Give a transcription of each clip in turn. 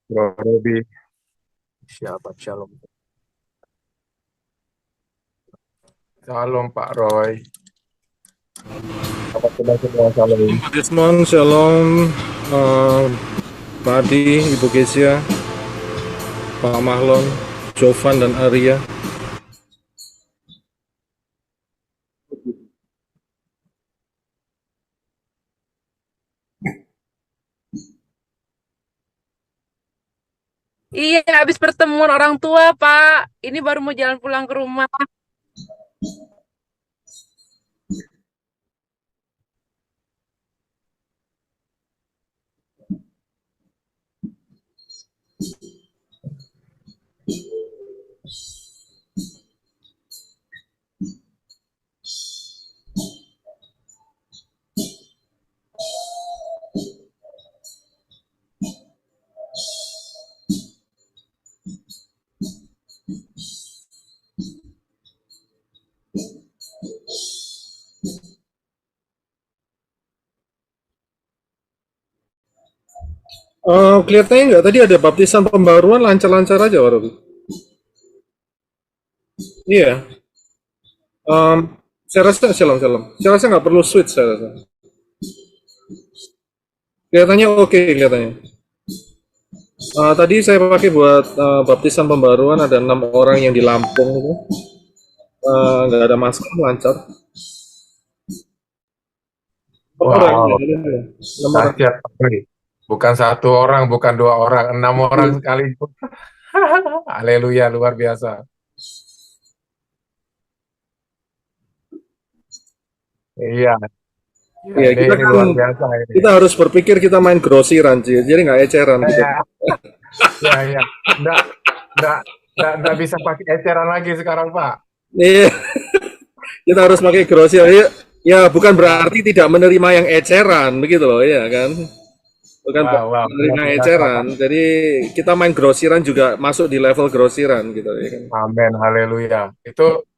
Bro Robi, siapa Shalom? Shalom Pak Roy. Apa kabar semua Shalom? Pak Desmond, Shalom, eh, Pak Adi, Ibu Kesia, Pak Mahlon, Jovan dan Arya. Iya, habis pertemuan orang tua, Pak. Ini baru mau jalan pulang ke rumah. Kelihatannya nggak tadi ada baptisan pembaruan lancar-lancar aja, Pak Robi. Iya, em, saya rasa Shalom, Shalom. Saya rasa nggak perlu switch, saya rasa. Kelihatannya oke, kelihatannya. Tadi saya pakai buat baptisan pembaruan ada 6 orang yang di Lampung itu. Nggak ada masker, lancar. Orang, Wow, ya, 6 orang. dahsyat Pak Roy. Bukan satu orang, bukan dua orang, 6 orang sekali. Haleluya, luar biasa. Iya, Iya, kita ini kan luar biasa ini. kita harus berpikir kita main grosiran, jadi nggak eceran gitu. Ya, ya, ya. Nggak, nggak, nggak bisa pakai eceran lagi sekarang Pak. Iya, kita harus pakai grosiran. Ya, ya bukan berarti tidak menerima yang eceran, begitu loh, ya kan? Bukan Wow, wow, luar menerima biasa eceran. Pak. Jadi kita main grosiran juga masuk di level grosiran gitu, ya kan? Amin, haleluya. Itu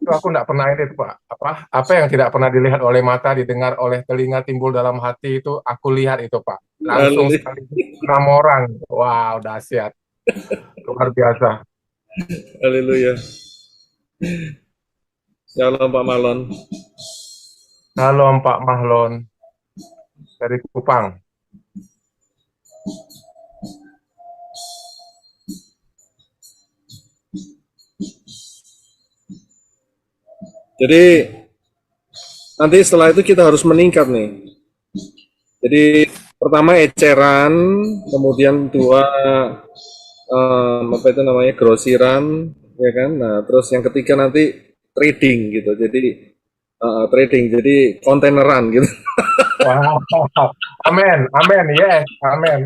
aku nggak pernah ini Pak. Apa yang tidak pernah dilihat oleh mata, didengar oleh telinga, timbul dalam hati itu aku lihat itu Pak. Langsung Haleluya. sekali 6 orang. Wow, dahsyat. Luar biasa. Haleluya. Shalom Pak Malon. Shalom Pak Mahlon dari Kupang. Jadi nanti setelah itu kita harus meningkat nih. Jadi pertama eceran, kemudian dua apa itu namanya grosiran, ya kan? Nah, terus yang ketiga nanti trading gitu. Jadi trading, jadi kontaineran gitu. Wow. Amin, amin, yes, amin.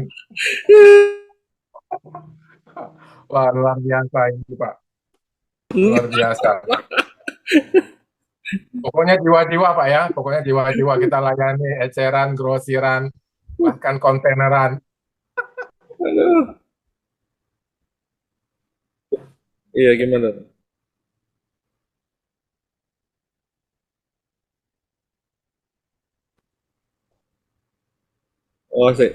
Wah, luar biasa ini Pak. Luar biasa. Pokoknya jiwa-jiwa Pak ya, pokoknya jiwa-jiwa kita layani eceran, grosiran, bahkan kontaineran. Iya gimana? Oh sih.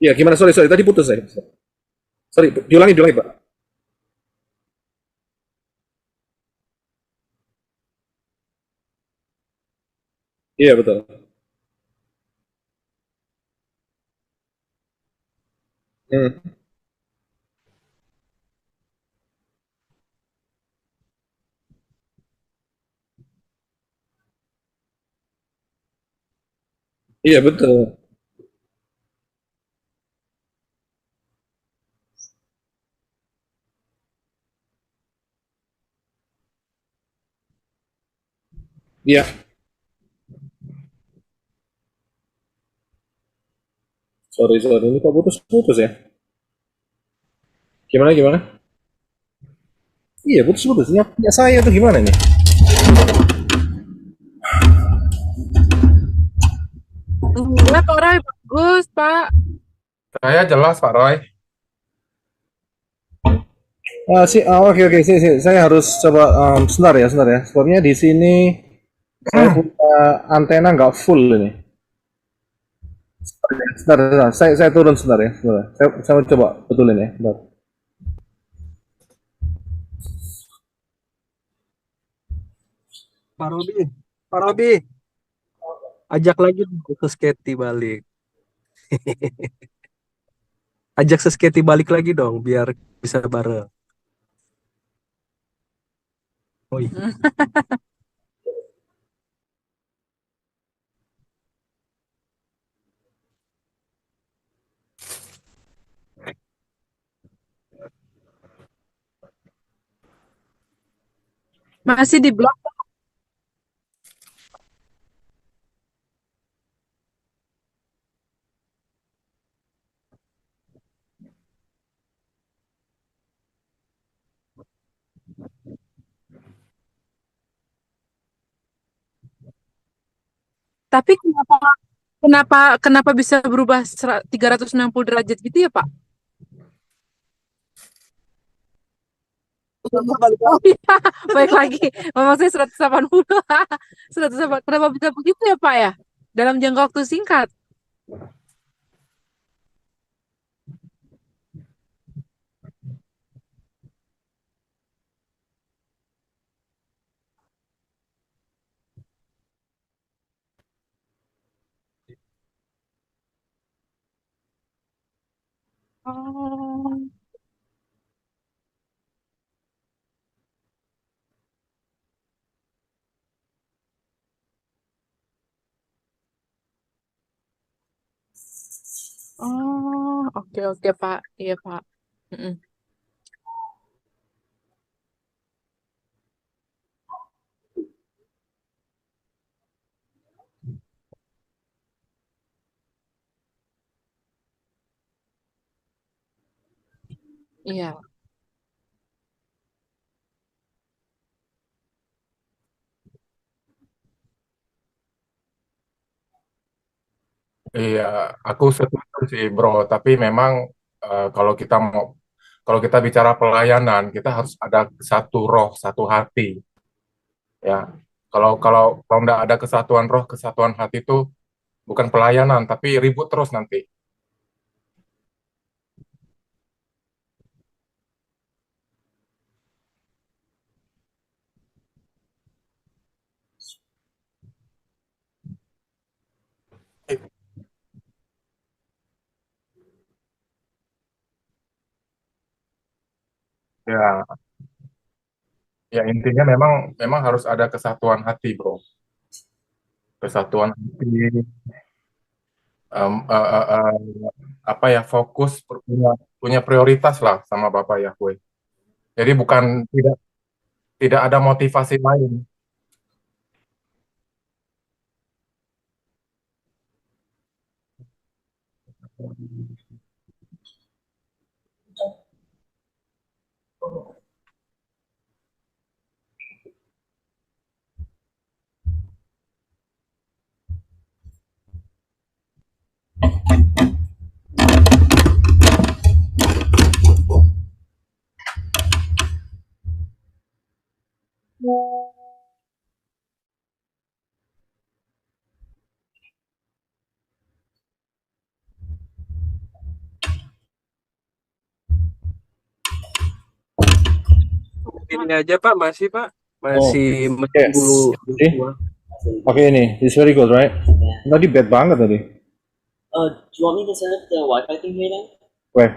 Iya gimana? Sorry sorry tadi putus saya. Sorry diulangi diulangi Pak. Iya betul. Hmm. Iya betul. Iya. Sorry sorry ini kok putus putus ya? Gimana gimana? Iya putus putus. Ya saya tuh gimana nih? Enggak, Pak Roy, bagus, Pak. Saya jelas Pak Roy. Oke oke saya harus coba sebentar ya. Sebabnya di sini saya punya antena nggak full ini. Sebentar, sebentar. Saya turun sebentar ya. Sebentar. Saya mau coba betulin ya. Sebentar. Pak Robi, Pak Robi, ajak lagi dong Susketi balik. Ajak Susketi balik lagi dong, biar bisa bareng. Oh iya. Masih di blok. Tapi kenapa kenapa kenapa bisa berubah 360 derajat gitu ya, Pak? Oh iya, baik lagi. Memang saya 180. 180. Kenapa bisa begitu ya, Pak ya? Dalam jangka waktu singkat. Oh. Oh, oke oke, Pak. Iya, Pak. Mm-mm. Iya. Iya, aku setuju sih, bro. Tapi memang kalau kalau kita bicara pelayanan, kita harus ada satu roh, satu hati, ya. Kalau nggak ada kesatuan roh, kesatuan hati itu bukan pelayanan, tapi ribut terus nanti. Ya, ya intinya memang memang harus ada kesatuan hati, bro. Kesatuan hati, em, eh, eh, eh, apa ya, fokus punya prioritas lah sama Bapak Yahweh. Jadi bukan tidak tidak ada motivasi lain. Ini aja Pak, masih Pak. Oh, Masih yes. menunggu Oke, oke ini, it's very good, right? Tadi bad banget tadi. Do you want me to set up the Wi-Fi thing here then? Where?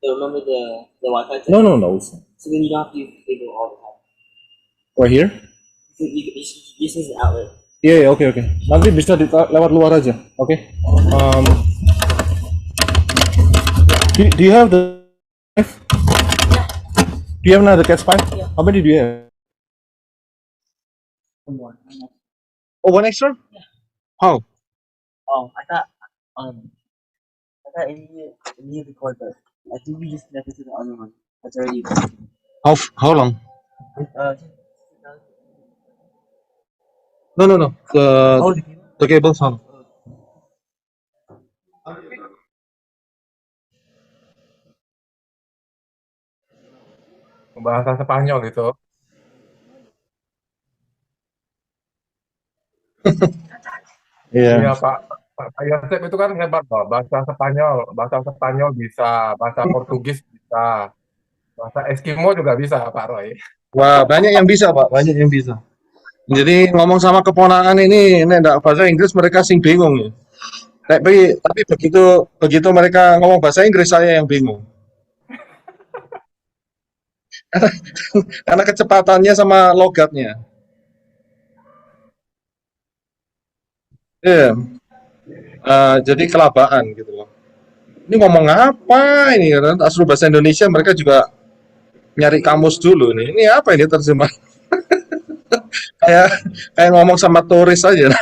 Remember the Wi-Fi thing? No, no, no. So then you don't have to use the cable all the time. Right here? This is an outlet. Iya, yeah, oke, oke. Nanti bisa lewat luar aja, oke? Do you have the knife? Do you have another cat's pipe? Yeah. How many do you have? One more. Oh, one extra? How? Oh, I thought it needed the cord, but I think we just connected to the other one. That's already. How long? Uh, No, no, no. oh, the cable. The cable's on. Bahasa Spanyol itu. Iya. Iya, Pak. Pak Yosep itu kan hebat loh, bahasa Spanyol bisa, bahasa Portugis bisa, bahasa Eskimo juga bisa, Pak Roy. Wah, banyak yang bisa, Pak. Banyak yang bisa. Jadi ngomong sama keponakan ini ndak bahasa Inggris mereka sing bingung ya. Tapi begitu begitu mereka ngomong bahasa Inggris saya yang bingung. Karena kecepatannya sama logatnya. Iya, jadi kelabaan gitu loh. Ini ngomong apa ini kan? Asal bahasa Indonesia mereka juga nyari kamus dulu nih. Ini apa ini terjemah? Kayak kayak ngomong sama turis aja.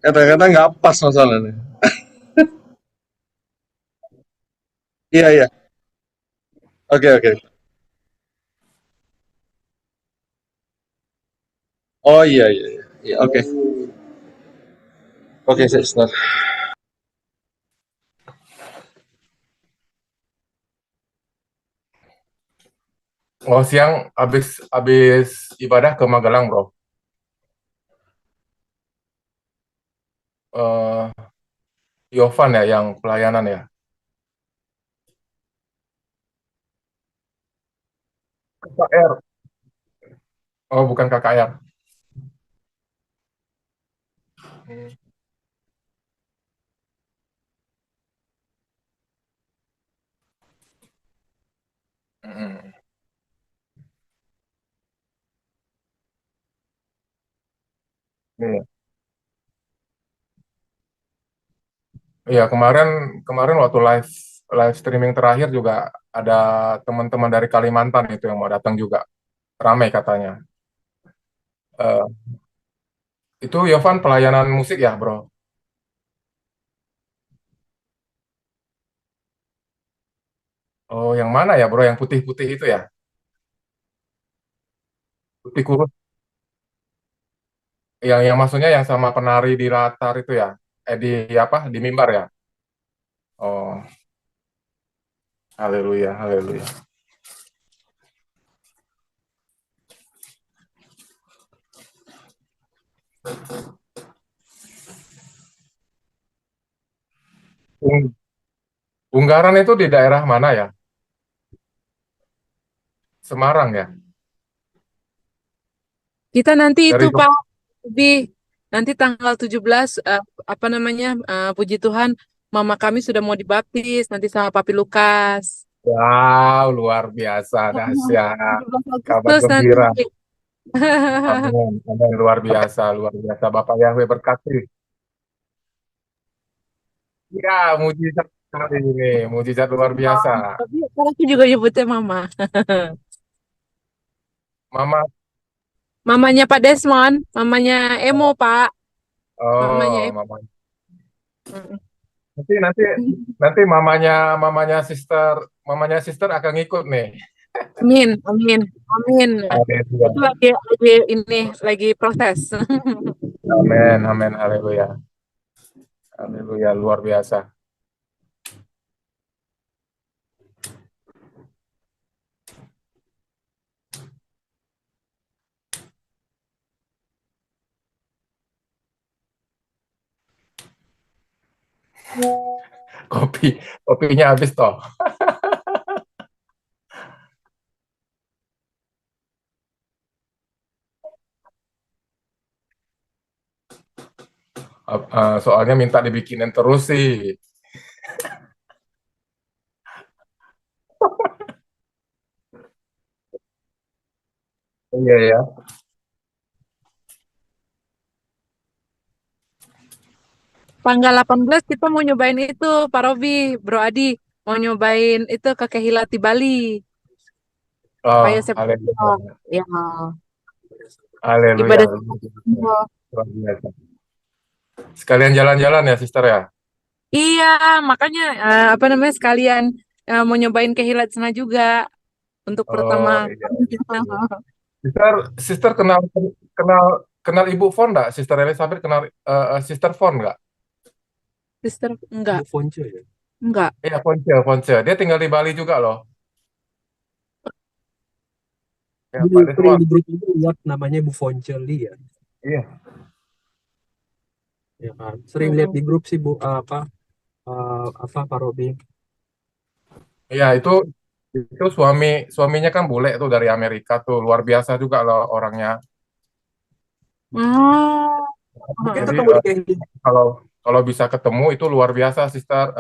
Kadang-kadang nggak pas masalahnya. Iya iya. Oke oke. Oh iya iya. Iya. Iya, oke. Oke, sister. Oh, siang habis habis ibadah ke Magelang, Bro. Eh, Yovan ya yang pelayanan ya. KKR. Oh, bukan KKR. Hmm. Hmm. Iya. Iya, kemarin kemarin waktu live live streaming terakhir juga ada teman-teman dari Kalimantan itu yang mau datang juga. Ramai katanya. Eh, itu Yovan pelayanan musik ya, Bro? Oh, yang mana ya, Bro? Yang putih-putih itu ya? Putih kurus. Yang maksudnya yang sama penari di latar itu ya? Di apa? Di mimbar ya? Oh, haleluya, haleluya. Ung- Unggaran itu di daerah mana ya? Semarang ya? Kita nanti itu Dari Pak Bi, nanti tanggal 17 apa namanya puji Tuhan mama kami sudah mau dibaptis nanti sama Papi Lukas. Wow, luar biasa, dahsyat. 17 Kabar Agustus nanti. gembira. Amin, amin, luar biasa, luar biasa. Bapak Yahweh berkati. Ya, mujizat kali ini, mujizat luar biasa. Tapi aku juga nyebutnya mama. Mama, Mamanya Pak Desmond, mamanya Emo Pak, mamanya oh, Emo. mama. Nanti, nanti, nanti mamanya sister akan ngikut nih. Amin, amin, amin. Itu Haleluya. lagi ini lagi proses. Amin, amin, haleluya. Haleluya, luar biasa. Kopi, kopinya habis toh. Soalnya minta dibikinin terus sih. Iya ya. Tanggal 18 kita mau nyobain itu, Pak Robi, Bro Adi, mau nyobain itu kakek Hilal di Bali. Pak Oh, Yosep. Oh, haleluya. ya, Haleluya. ibadah. Luar biasa. Sekalian jalan-jalan ya, sister ya. Iya, makanya apa namanya sekalian mau nyobain ke Hilal sana juga untuk pertama. Oh iya. Iya. Sister, sister kenal kenal kenal Ibu Fon nggak? Sister Elizabeth kenal Sister Fon nggak? Sister, Bu enggak, Fonce ya? enggak. Iya, Fonce, Fonce. Dia tinggal di Bali juga loh. Enggak. Iya, Fonce, Fonce. Dia tinggal di Bali juga loh. Iya, Fonce, Fonce. Dia tinggal di Bali juga loh. Iya, Fonce, Fonce. Dia tinggal di Bali juga loh. Iya, Fonce, Fonce. Dia tinggal di Bali juga loh. Ya, Pak sering Desmond. di grup itu lihat namanya Bu Fonceli ya. Iya. Ya kan. Sering lihat di grup sih Bu apa Pak Robi. Iya, itu suaminya kan bule tuh dari Amerika tuh, luar biasa juga loh orangnya. Oh. Mungkin Jadi ketemu di Kehli. kalau kalau bisa ketemu itu luar biasa, Sister,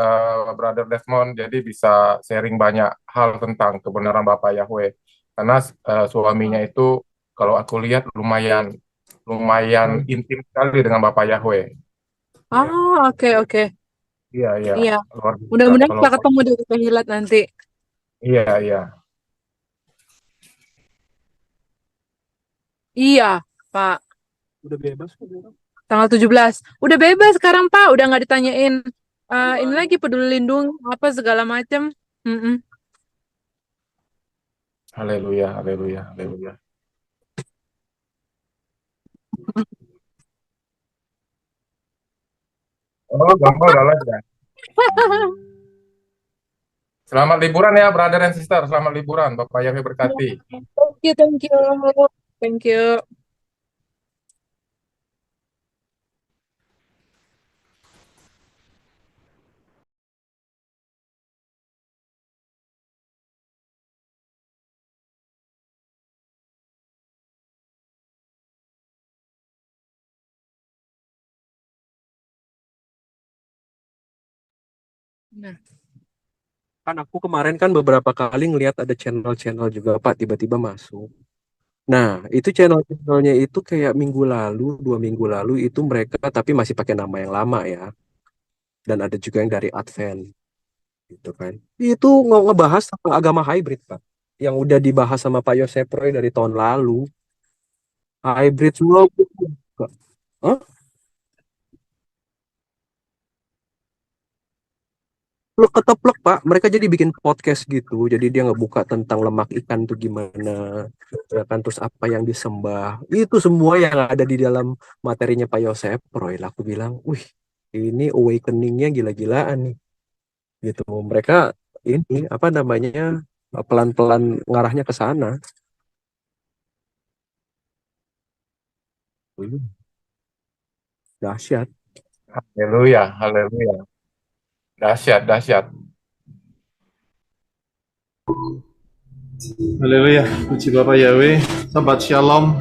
Brother Desmond. Jadi bisa sharing banyak hal tentang kebenaran Bapak Yahweh. Karena suaminya itu kalau aku lihat lumayan lumayan intim sekali dengan Bapak Yahweh. Ya, Oh, oke, oke. iya, iya, Iya. luar biasa. Mudah-mudahan Kalau kita ketemu di Kehilat nanti. iya, iya. Iya, Pak. Udah bebas kok. Tanggal 17. Udah bebas sekarang, Pak. Udah nggak ditanyain ini lagi peduli lindung apa segala macam. Mm-mm. Haleluya, haleluya, haleluya. Oh, Gampang udah live ya. Selamat liburan ya, brother and sister. Selamat liburan. Bapak Yahweh berkati. Thank you, thank you. Thank you. Nah, Kan aku kemarin kan beberapa kali ngelihat ada channel-channel juga Pak tiba-tiba masuk. Nah, itu channel-channelnya itu kayak minggu lalu, 2 minggu lalu itu mereka tapi masih pakai nama yang lama ya. Dan ada juga yang dari Advent gitu kan. Itu ngebahas tentang agama hybrid Pak. Yang udah dibahas sama Pak Yosef Roy dari tahun lalu. Hybrid semua. Hah? Plek keteplek Pak, mereka jadi bikin podcast gitu. Jadi dia ngebuka tentang lemak ikan tuh gimana, ya kan terus apa yang disembah. Itu semua yang ada di dalam materinya Pak Yosef Roy. Lah aku bilang, wih, ini awakeningnya gila-gilaan nih. Gitu. Mereka ini apa namanya pelan-pelan ngarahnya ke sana. Dahsyat. Haleluya, haleluya. Dahsyat, dahsyat. Haleluya, puji Bapak Yahweh. Sahabat Shalom.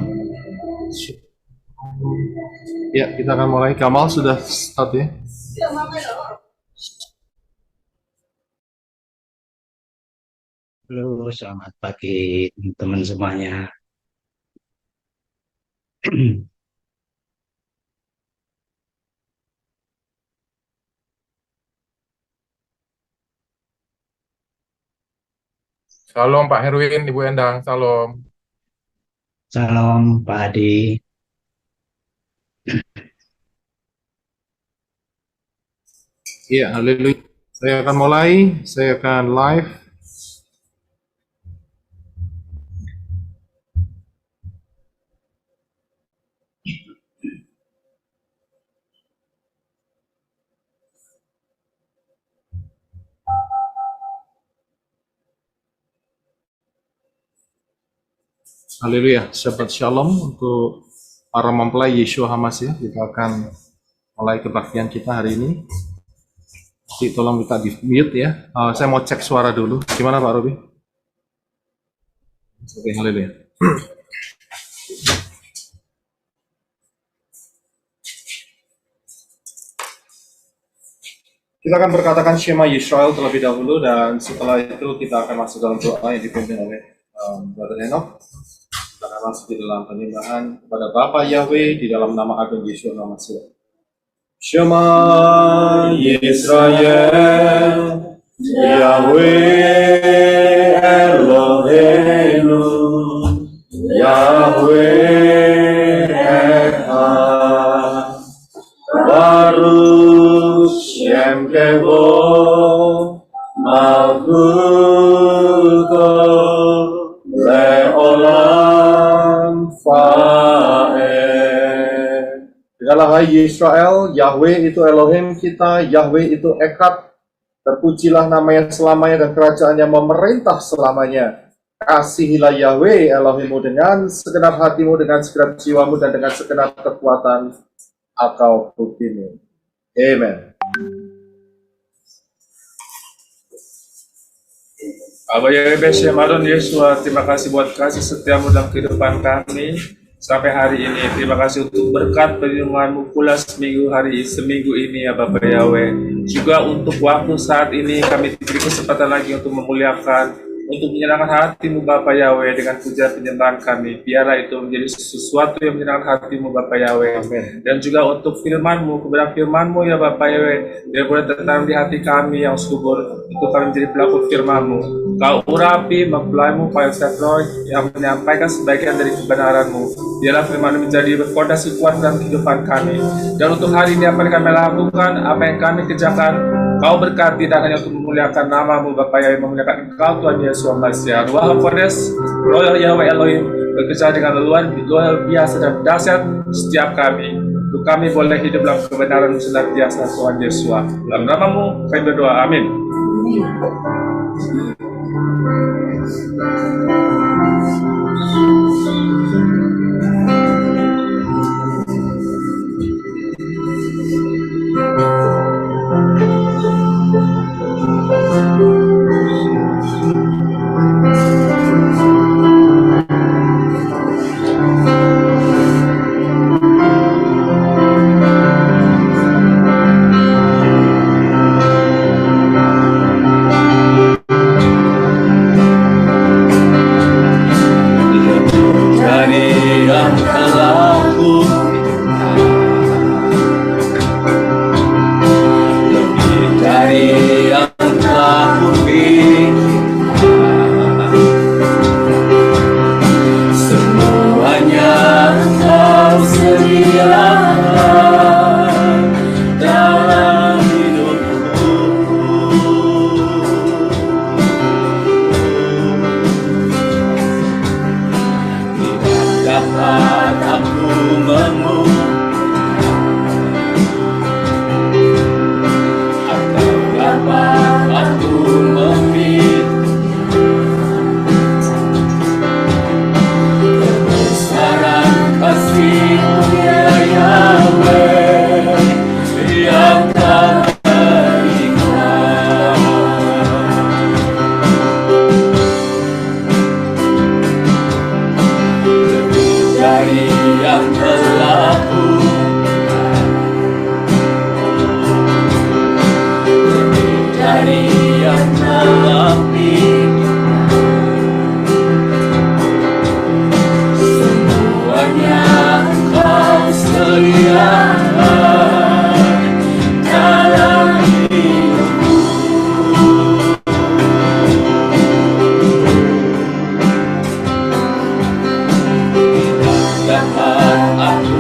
Ya, kita akan mulai. Kamal sudah start ya. Halo, selamat pagi teman-teman semuanya. Salam Pak Herwin, Ibu Endang, salam. Salam Pak Adi. Iya, haleluya. Saya akan mulai, saya akan live. Haleluya, Shabbat Shalom untuk para mempelai Yeshua HaMashiach. Kita akan mulai kebaktian kita hari ini. Jadi tolong minta di mute ya. Saya mau cek suara dulu. Gimana Pak Robi? Oke, haleluya. Kita akan berkatakan Shema Yisrael terlebih dahulu dan setelah itu kita akan masuk dalam doa yang dipimpin oleh Brother Enoch. Kita akan masuk di dalam penyembahan kepada Bapa Yahweh di dalam nama agung Yeshua HaMashiach. Shema Yisrael Yahweh Eloheinu Yahweh Echad Baruch Shem Kevod Malchuto Leolam Faed. Dengarlah hai Israel, Yahweh itu Elohim kita, Yahweh itu Echad. Terpujilah namanya selamanya dan kerajaannya memerintah selamanya. Kasihilah Yahweh Elohimmu dengan segenap hatimu, dengan segenap jiwamu, dan dengan segenap kekuatan akal buktimu. Amen. Abah Yahweh Beshem Adon Yeshua, terima kasih buat kasih setiamu dalam kehidupan kami sampai hari ini. Terima kasih untuk berkat perlindunganmu pula seminggu ini ya Bapak Yahweh. Juga untuk waktu saat ini kami diberi kesempatan lagi untuk memuliakan, untuk menyenangkan hatimu Bapak Yahweh dengan puja penyembahan kami. Biarlah itu menjadi sesuatu yang menyenangkan hatimu Bapak Yahweh. Amen. Dan juga untuk firmanmu, kebenaran firmanmu ya Bapak Yahweh, biar boleh tertanam di hati kami yang subur, untuk kami menjadi pelaku firmanmu. Kau urapi mempelaimu Pak Yosef Roy yang menyampaikan sebagian dari kebenaranmu. Biarlah firmanmu menjadi fondasi kuat dalam kehidupan kami. Dan untuk hari ini apa yang kami lakukan, apa yang kami kerjakan, Kau berkati dan hanya untuk memuliakan namamu Bapa Yahweh, memuliakan Engkau Tuhan Yesus Masiah. Ruah Kodes, Royal Yahweh Elohim bekerja dengan luar biasa dan dahsyat setiap kami. Untuk kami boleh hidup dalam kebenaran senantiasa Tuhan Yesus. Dalam namamu kami berdoa, amin. Dapat aku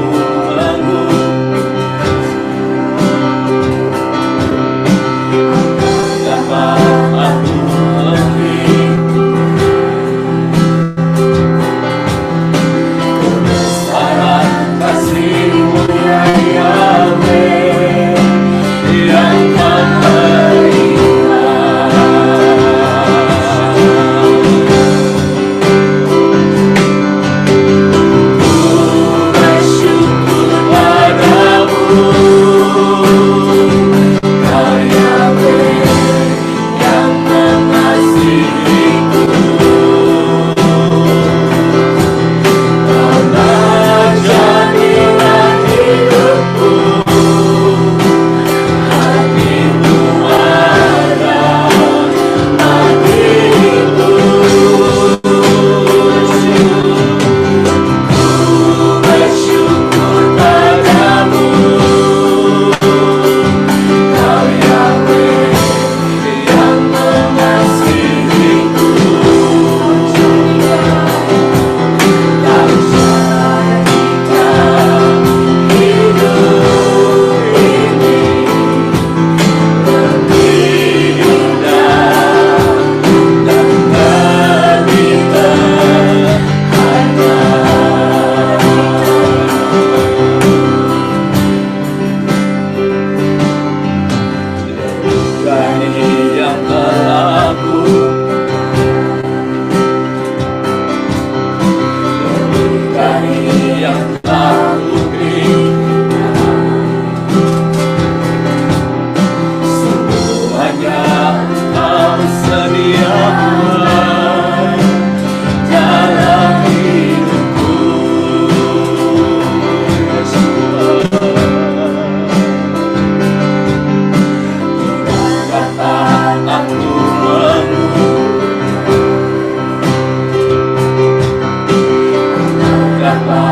Yang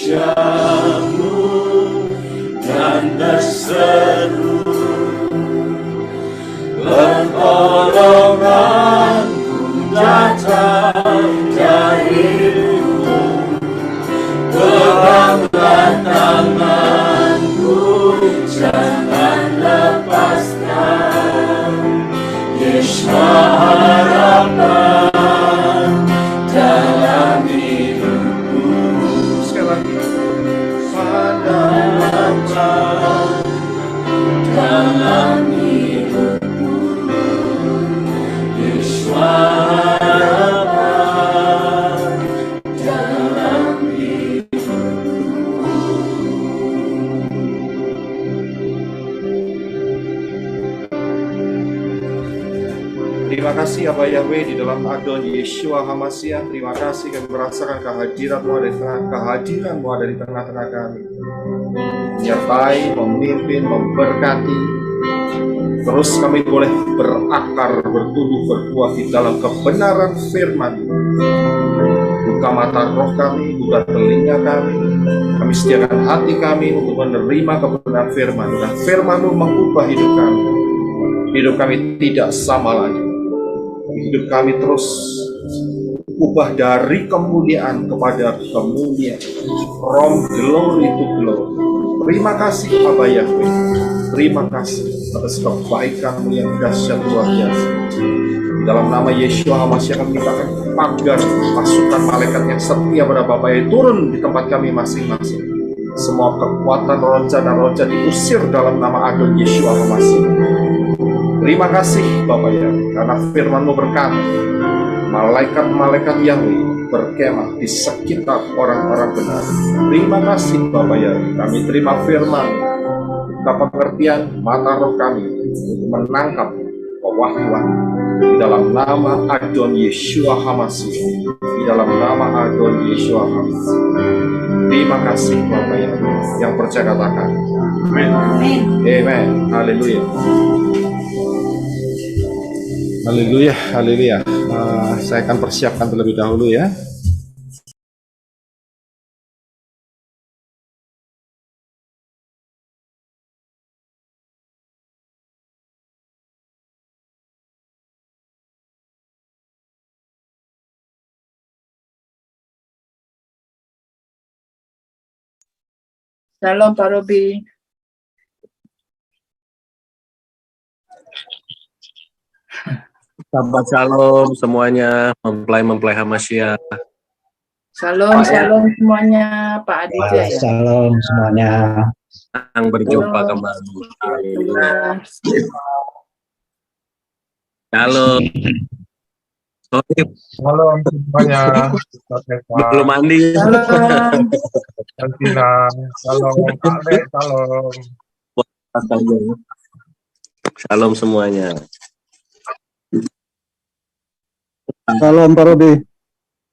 wajah-Mu dan berseru, pertolonganku datang dari-Mu, peganglah tanganku, jangan lepaskan. Yeshua harapan dalam hidupku. Sekali lagi. Harapan dalam hidupku. Yeshua harapan dalam hidupku. Terima kasih Abah Yahweh di dalam Adon Yeshua HaMashiach. Terima kasih kami merasakan kehadiran-Mu ada di tengah-tengah kami. Menyertai, memimpin, memberkati. Terus kami boleh berakar, bertumbuh, berbuah di dalam kebenaran firman. Buka mata roh kami, buka telinga kami. Kami sediakan hati kami untuk menerima kebenaran firman. Dan firman-Mu mengubah hidup kami. Hidup kami tidak sama lagi. Hidup kami terus ubah dari kemuliaan kepada kemuliaan, from glory to glory. Terima kasih Abah Yahweh. Terima kasih atas kebaikan-Mu yang dahsyat luar biasa. Dalam nama Yeshua HaMashiach kami mintakan pagar pasukan malaikat yang setia pada Bapa yang turun di tempat kami masing-masing. Semua kekuatan roja dan roja diusir dalam nama Adon Yeshua HaMashiach. Terima kasih Bapak Yahweh, karena firman-Mu berkata, malaikat-malaikat Yahweh berkemah di sekitar orang-orang benar. Terima kasih Bapak Yahweh, kami terima firman, buka pengertian mata roh kami untuk menangkap pewahyuan di dalam nama Adon Yeshua HaMashiach, di dalam nama Adon Yeshua HaMashiach. Terima kasih Bapak Yahweh, yang percaya katakan amin. Amen. Haleluya. Haleluya, haleluya. Saya akan persiapkan terlebih dahulu ya. Shalom Pak Robi. Shabbat shalom semuanya, mempelai-mempelai HaMashiach. Shalom, shalom semuanya Pak Aditya ya. Shalom semuanya. Senang berjumpa kembali. Shalom. Sohib, Shalom semuanya. belum mandi. Shalom. Santina, shalom, Pak Ale, shalom. Shalom semuanya. Shalom Pak Robi.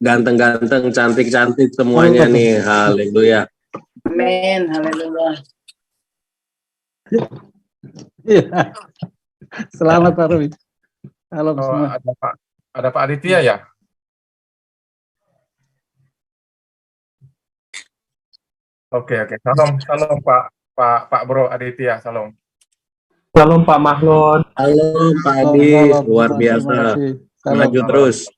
Ganteng-ganteng, cantik-cantik semuanya nih. Haleluya. Amin, haleluya. Iya. Selamat Pak Robi. Shalom Oh, semua. ada Pak Aditya ya? Oke. Shalom, shalom Pak Bro Aditya, shalom. Shalom Pak Mahlon. Halo Pak Adi, luar biasa. Maju terus.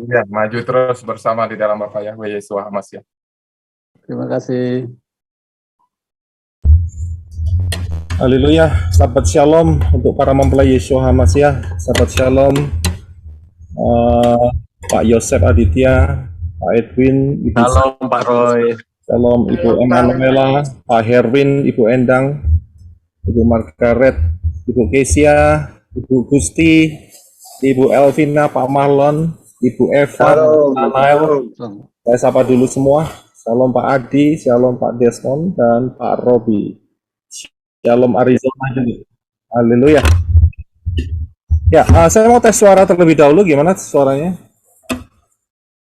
Ya, maju terus bersama di dalam Bapak Yahweh Yeshua HaMashiach. Terima kasih. Haleluya, sahabat shalom untuk para mempelai Yeshua HaMashiach. Sahabat shalom, Pak Yosef Aditya, Pak Edwin, Ibu Shalom Pak Roy. Shalom Ibu Emanuela, Pak Herwin, Ibu Endang, Ibu Margaret, Ibu Kesia, Ibu Gusti, Ibu Elvina, Pak Marlon, Ibu Eva, Pak Nail. Saya sapa dulu semua. Shalom Pak Adi, Shalom Pak Desmond, dan Pak Robi. Shalom Arizona juga. Haleluya. Ya, saya mau tes suara terlebih dahulu. Gimana suaranya?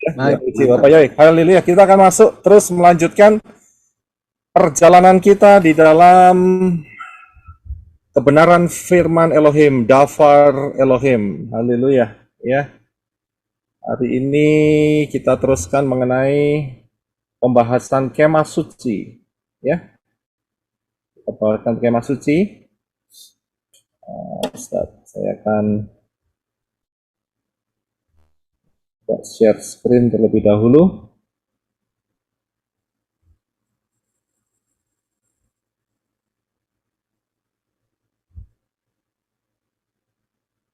Ya, Bapak Yahweh. Haleluya. Kita akan masuk terus melanjutkan perjalanan kita di dalam kebenaran firman Elohim, Dafar Elohim. Haleluya. Ya. Hari ini kita teruskan mengenai pembahasan kemah suci, ya. Pembahasan kemah suci. Ustaz, saya akan share screen terlebih dahulu.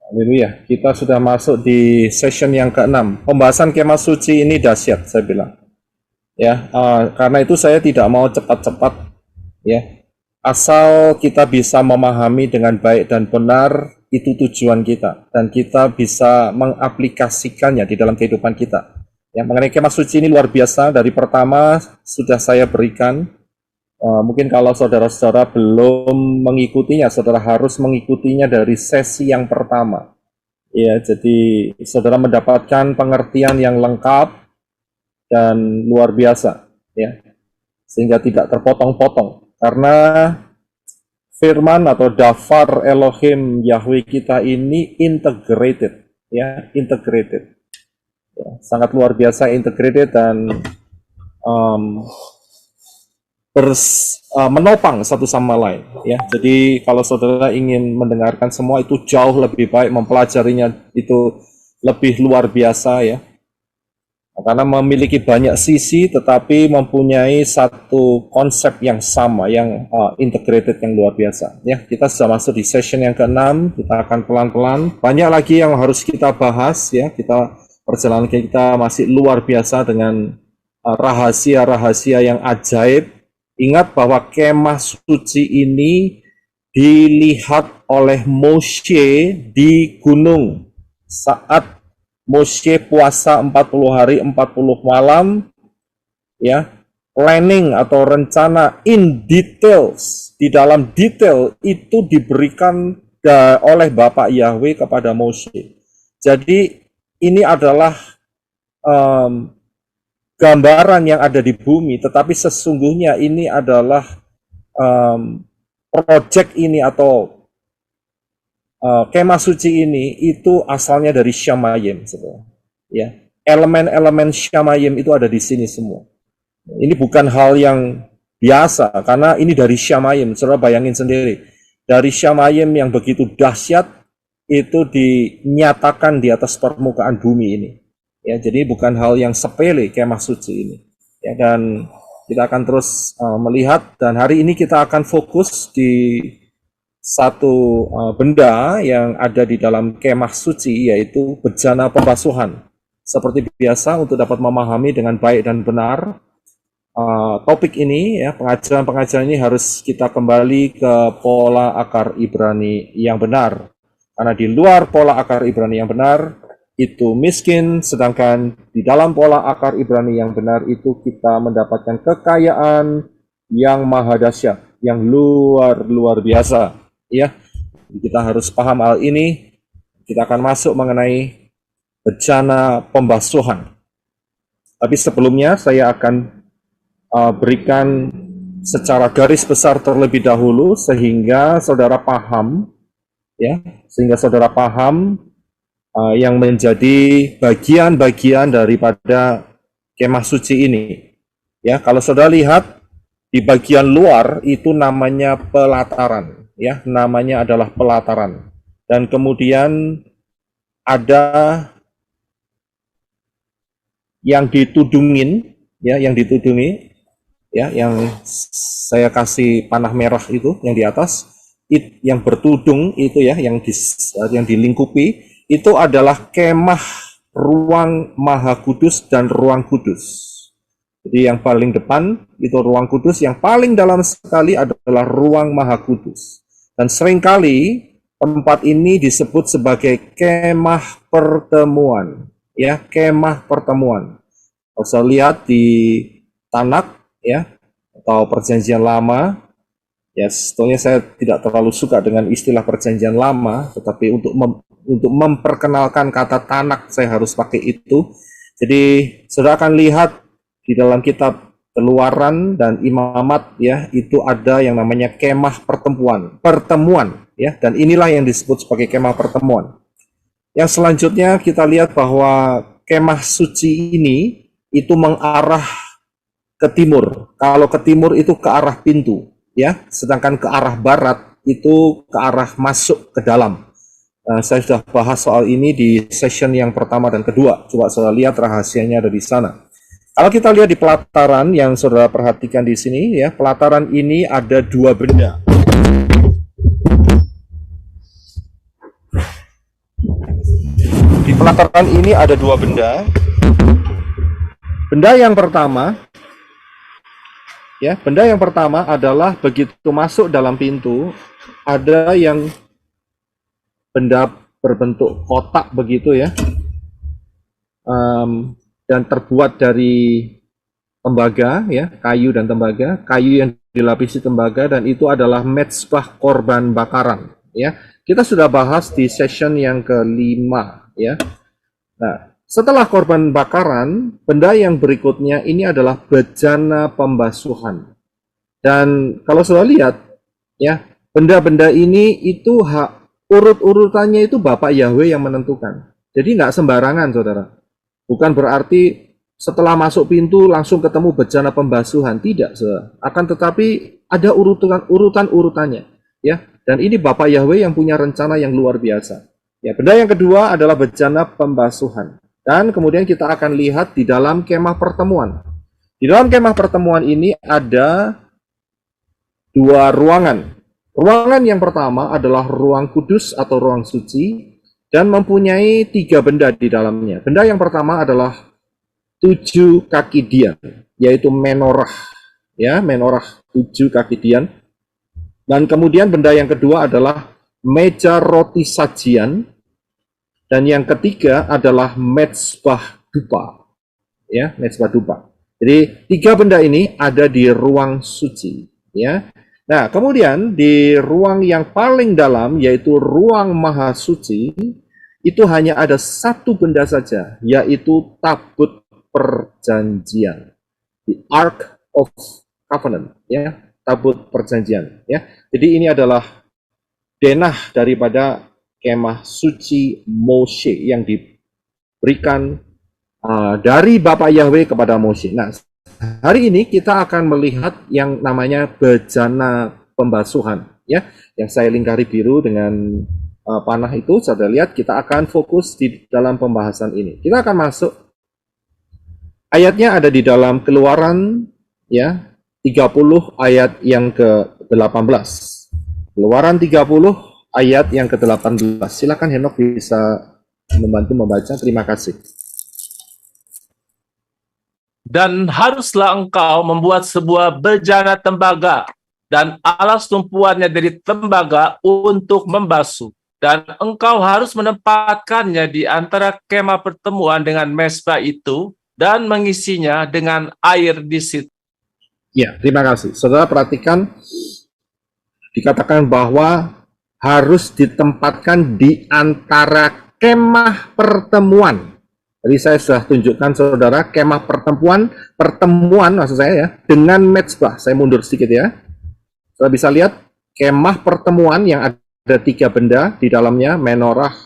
Haleluya, kita sudah masuk di session yang ke-6. Pembahasan kemah suci ini dahsyat, saya bilang. Ya, karena itu saya tidak mau cepat-cepat, ya. Asal kita bisa memahami dengan baik dan benar, itu tujuan kita, dan kita bisa mengaplikasikannya di dalam kehidupan kita. Ya, mengenai kemah suci ini luar biasa. Dari pertama sudah saya berikan. Mungkin kalau saudara-saudara belum mengikutinya, saudara harus mengikutinya dari sesi yang pertama. Ya, jadi saudara mendapatkan pengertian yang lengkap dan luar biasa, ya, sehingga tidak terpotong-potong. Karena firman atau dafar Elohim Yahweh kita ini integrated, ya, integrated, ya, sangat luar biasa integrated dan menopang satu sama lain, ya. Jadi kalau saudara ingin mendengarkan semua itu jauh lebih baik, mempelajarinya itu lebih luar biasa, ya, karena memiliki banyak sisi tetapi mempunyai satu konsep yang sama, yang integrated, yang luar biasa, ya. Kita sudah masuk di session yang ke-6, kita akan pelan-pelan, banyak lagi yang harus kita bahas, ya. Perjalanan kita masih luar biasa dengan rahasia-rahasia yang ajaib. Ingat bahwa kemah suci ini dilihat oleh Moshe di gunung saat Moshe puasa 40 hari 40 malam, ya. Planning atau rencana in details, di dalam detail itu diberikan oleh Bapak Yahweh kepada Moshe. Jadi ini adalah gambaran yang ada di bumi, tetapi sesungguhnya ini adalah project ini atau kemah suci ini itu asalnya dari Shamayim, ya. Elemen-elemen Shamayim itu ada di sini semua. Ini bukan hal yang biasa, karena ini dari Shamayim. Saudara bayangin sendiri, dari Shamayim yang begitu dahsyat itu dinyatakan di atas permukaan bumi ini. Ya, jadi bukan hal yang sepele kemah suci ini. Ya, dan kita akan terus melihat, dan hari ini kita akan fokus di satu benda yang ada di dalam kemah suci, yaitu bejana pembasuhan. Seperti biasa, untuk dapat memahami dengan baik dan benar topik ini, ya, pengajaran-pengajaran ini harus kita kembali ke pola akar Ibrani yang benar. Karena di luar pola akar Ibrani yang benar itu miskin, sedangkan di dalam pola akar Ibrani yang benar itu kita mendapatkan kekayaan yang maha dahsyat, yang luar biasa, ya. Kita harus paham hal ini. Kita akan masuk mengenai bejana pembasuhan. Tapi sebelumnya saya akan berikan secara garis besar terlebih dahulu sehingga saudara paham, ya, yang menjadi bagian-bagian daripada kemah suci ini. Ya, kalau saudara lihat di bagian luar itu namanya pelataran, ya, namanya adalah pelataran. Dan kemudian ada yang ditudungin, ya, yang saya kasih panah merah itu yang di atas, yang bertudung itu, ya, yang dilingkupi. Itu adalah kemah ruang maha kudus dan ruang kudus. Jadi yang paling depan itu ruang kudus, yang paling dalam sekali adalah ruang maha kudus. Dan seringkali tempat ini disebut sebagai kemah pertemuan, ya, kemah pertemuan. Kalau saya lihat di Tanak, ya, atau perjanjian lama, ya, sebetulnya saya tidak terlalu suka dengan istilah perjanjian lama, tetapi untuk memperkenalkan kata Tanak saya harus pakai itu. Jadi saudara akan lihat di dalam kitab Keluaran dan Imamat, ya, itu ada yang namanya kemah pertemuan, ya, dan inilah yang disebut sebagai kemah pertemuan. Yang selanjutnya kita lihat bahwa kemah suci ini itu mengarah ke timur. Kalau ke timur itu ke arah pintu, ya. Sedangkan ke arah barat itu ke arah masuk ke dalam. Saya sudah bahas soal ini di session yang pertama dan kedua. Coba saudara lihat rahasianya ada di sana. Kalau kita lihat di pelataran yang saudara perhatikan di sini, ya, pelataran ini ada dua benda. Di pelataran ini ada dua benda. Benda yang pertama, ya, benda yang pertama adalah begitu masuk dalam pintu, ada yang benda berbentuk kotak begitu ya, dan terbuat dari tembaga, ya, kayu dan tembaga, kayu yang dilapisi tembaga, dan itu adalah mezbah korban bakaran, ya. Kita sudah bahas di session yang kelima, ya. Nah, setelah korban bakaran, benda yang berikutnya ini adalah bejana pembasuhan. Dan kalau sudah lihat, ya, benda-benda ini itu urut-urutannya itu Bapak Yahweh yang menentukan. Jadi nggak sembarangan, saudara. Bukan berarti setelah masuk pintu langsung ketemu bejana pembasuhan. Tidak, saudara. Akan tetapi ada urutan-urutannya. Ya. Dan ini Bapak Yahweh yang punya rencana yang luar biasa. Ya, benda yang kedua adalah bejana pembasuhan. Dan kemudian kita akan lihat di dalam kemah pertemuan. Di dalam kemah pertemuan ini ada dua ruangan. Ruangan yang pertama adalah ruang kudus atau ruang suci dan mempunyai 3 benda di dalamnya. Benda yang pertama adalah 7 kaki dian, yaitu menorah, ya, menorah 7 kaki dian. Dan kemudian benda yang kedua adalah meja roti sajian, dan yang ketiga adalah mezbah dupa, ya, mezbah dupa. Jadi 3 benda ini ada di ruang suci, ya. Nah, kemudian di ruang yang paling dalam, yaitu ruang maha suci, itu hanya ada 1 benda saja, yaitu tabut perjanjian, the Ark of Covenant, ya, tabut perjanjian, ya. Jadi ini adalah denah daripada kemah suci Moshe yang diberikan dari Bapak Yahweh kepada Moshe. Nah, hari ini kita akan melihat yang namanya bejana pembasuhan, ya, yang saya lingkari biru dengan panah itu. Saudara lihat, kita akan fokus di dalam pembahasan ini. Kita akan masuk, ayatnya ada di dalam Keluaran, ya, 30 ayat yang ke-18. Keluaran 30 ayat yang ke-18. Silakan Henok bisa membantu membaca. Terima kasih. Dan haruslah engkau membuat sebuah bejana tembaga dan alas tumpuannya dari tembaga untuk membasuh. Dan engkau harus menempatkannya di antara kemah pertemuan dengan mezbah itu dan mengisinya dengan air di situ. Ya, terima kasih. Saudara perhatikan, dikatakan bahwa harus ditempatkan di antara kemah pertemuan. Jadi saya sudah tunjukkan saudara kemah pertemuan maksud saya, ya, dengan mezbah. Saya mundur sedikit, ya. Saudara bisa lihat kemah pertemuan yang ada 3 benda di dalamnya, menorah,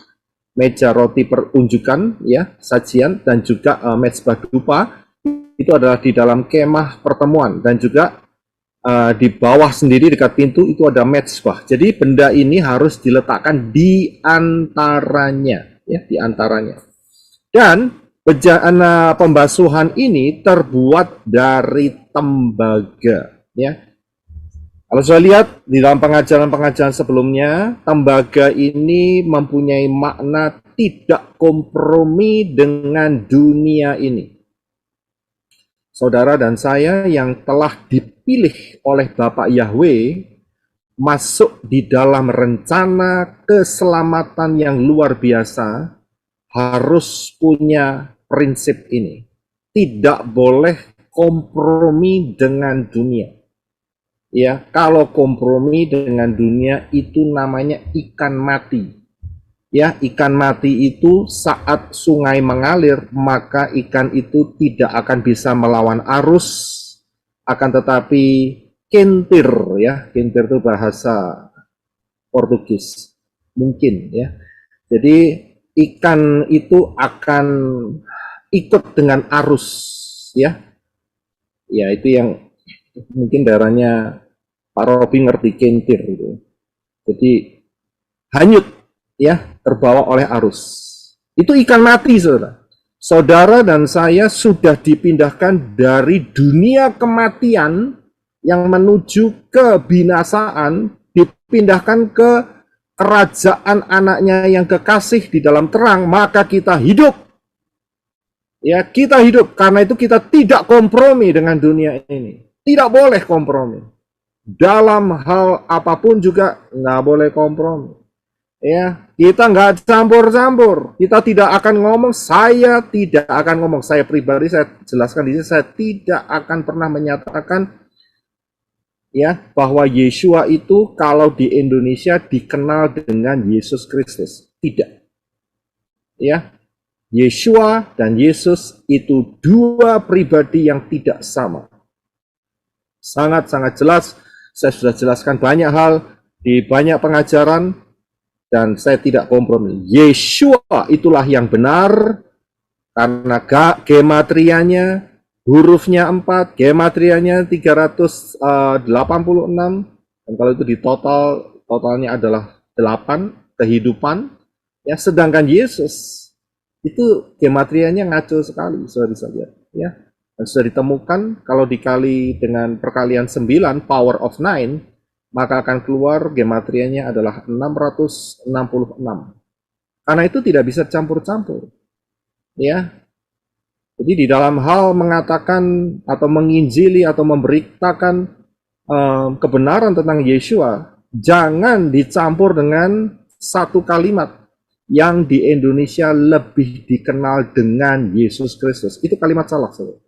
meja roti perunjukan, ya, sajian, dan juga mezbah dupa. Itu adalah di dalam kemah pertemuan, dan juga di bawah sendiri dekat pintu itu ada mezbah. Jadi benda ini harus diletakkan di antaranya, ya, di antaranya. Dan bejana pembasuhan ini terbuat dari tembaga, ya. Kalau saya lihat di dalam pengajaran-pengajaran sebelumnya, tembaga ini mempunyai makna tidak kompromi dengan dunia ini. Saudara dan saya yang telah dipilih oleh Bapak Yahweh masuk di dalam rencana keselamatan yang luar biasa, harus punya prinsip ini. Tidak boleh kompromi dengan dunia. Ya, kalau kompromi dengan dunia itu namanya ikan mati. Ya, ikan mati itu saat sungai mengalir, maka ikan itu tidak akan bisa melawan arus, akan tetapi kentir, ya, kentir itu bahasa Portugis, mungkin, ya. Jadi ikan itu akan ikut dengan arus, ya. Ya itu yang mungkin daerahnya Pak Robi ngerti, kentir gitu. Jadi hanyut ya, terbawa oleh arus. Itu ikan mati, saudara. Saudara dan saya sudah dipindahkan dari dunia kematian yang menuju kebinasaan, dipindahkan ke kerajaan anaknya yang kekasih di dalam terang, maka kita hidup. Ya, kita hidup. Karena itu kita tidak kompromi dengan dunia ini. Tidak boleh kompromi. Dalam hal apapun juga nggak boleh kompromi. Ya, kita nggak campur-campur. Kita tidak akan ngomong, saya tidak akan ngomong. Saya pribadi, saya jelaskan di sini, saya tidak akan pernah menyatakan ya bahwa Yeshua itu kalau di Indonesia dikenal dengan Yesus Kristus. Tidak. Ya, Yeshua dan Yesus itu dua pribadi yang tidak sama. Sangat-sangat jelas. Saya sudah jelaskan banyak hal di banyak pengajaran dan saya tidak kompromi. Yeshua itulah yang benar karena gematrianya, hurufnya 4, gematrianya 386, dan kalau itu di totalnya adalah 8, kehidupan. Ya, sedangkan Yesus itu gematrianya ngaco sekali, sudah bisa lihat. Ya. Dan sudah ditemukan kalau dikali dengan perkalian 9, power of 9, maka akan keluar gematrianya adalah 666. Karena itu tidak bisa campur-campur. Ya. Jadi di dalam hal mengatakan atau menginjili atau memberitakan kebenaran tentang Yeshua, jangan dicampur dengan satu kalimat yang di Indonesia lebih dikenal dengan Yesus Kristus. Itu kalimat salah, saudara.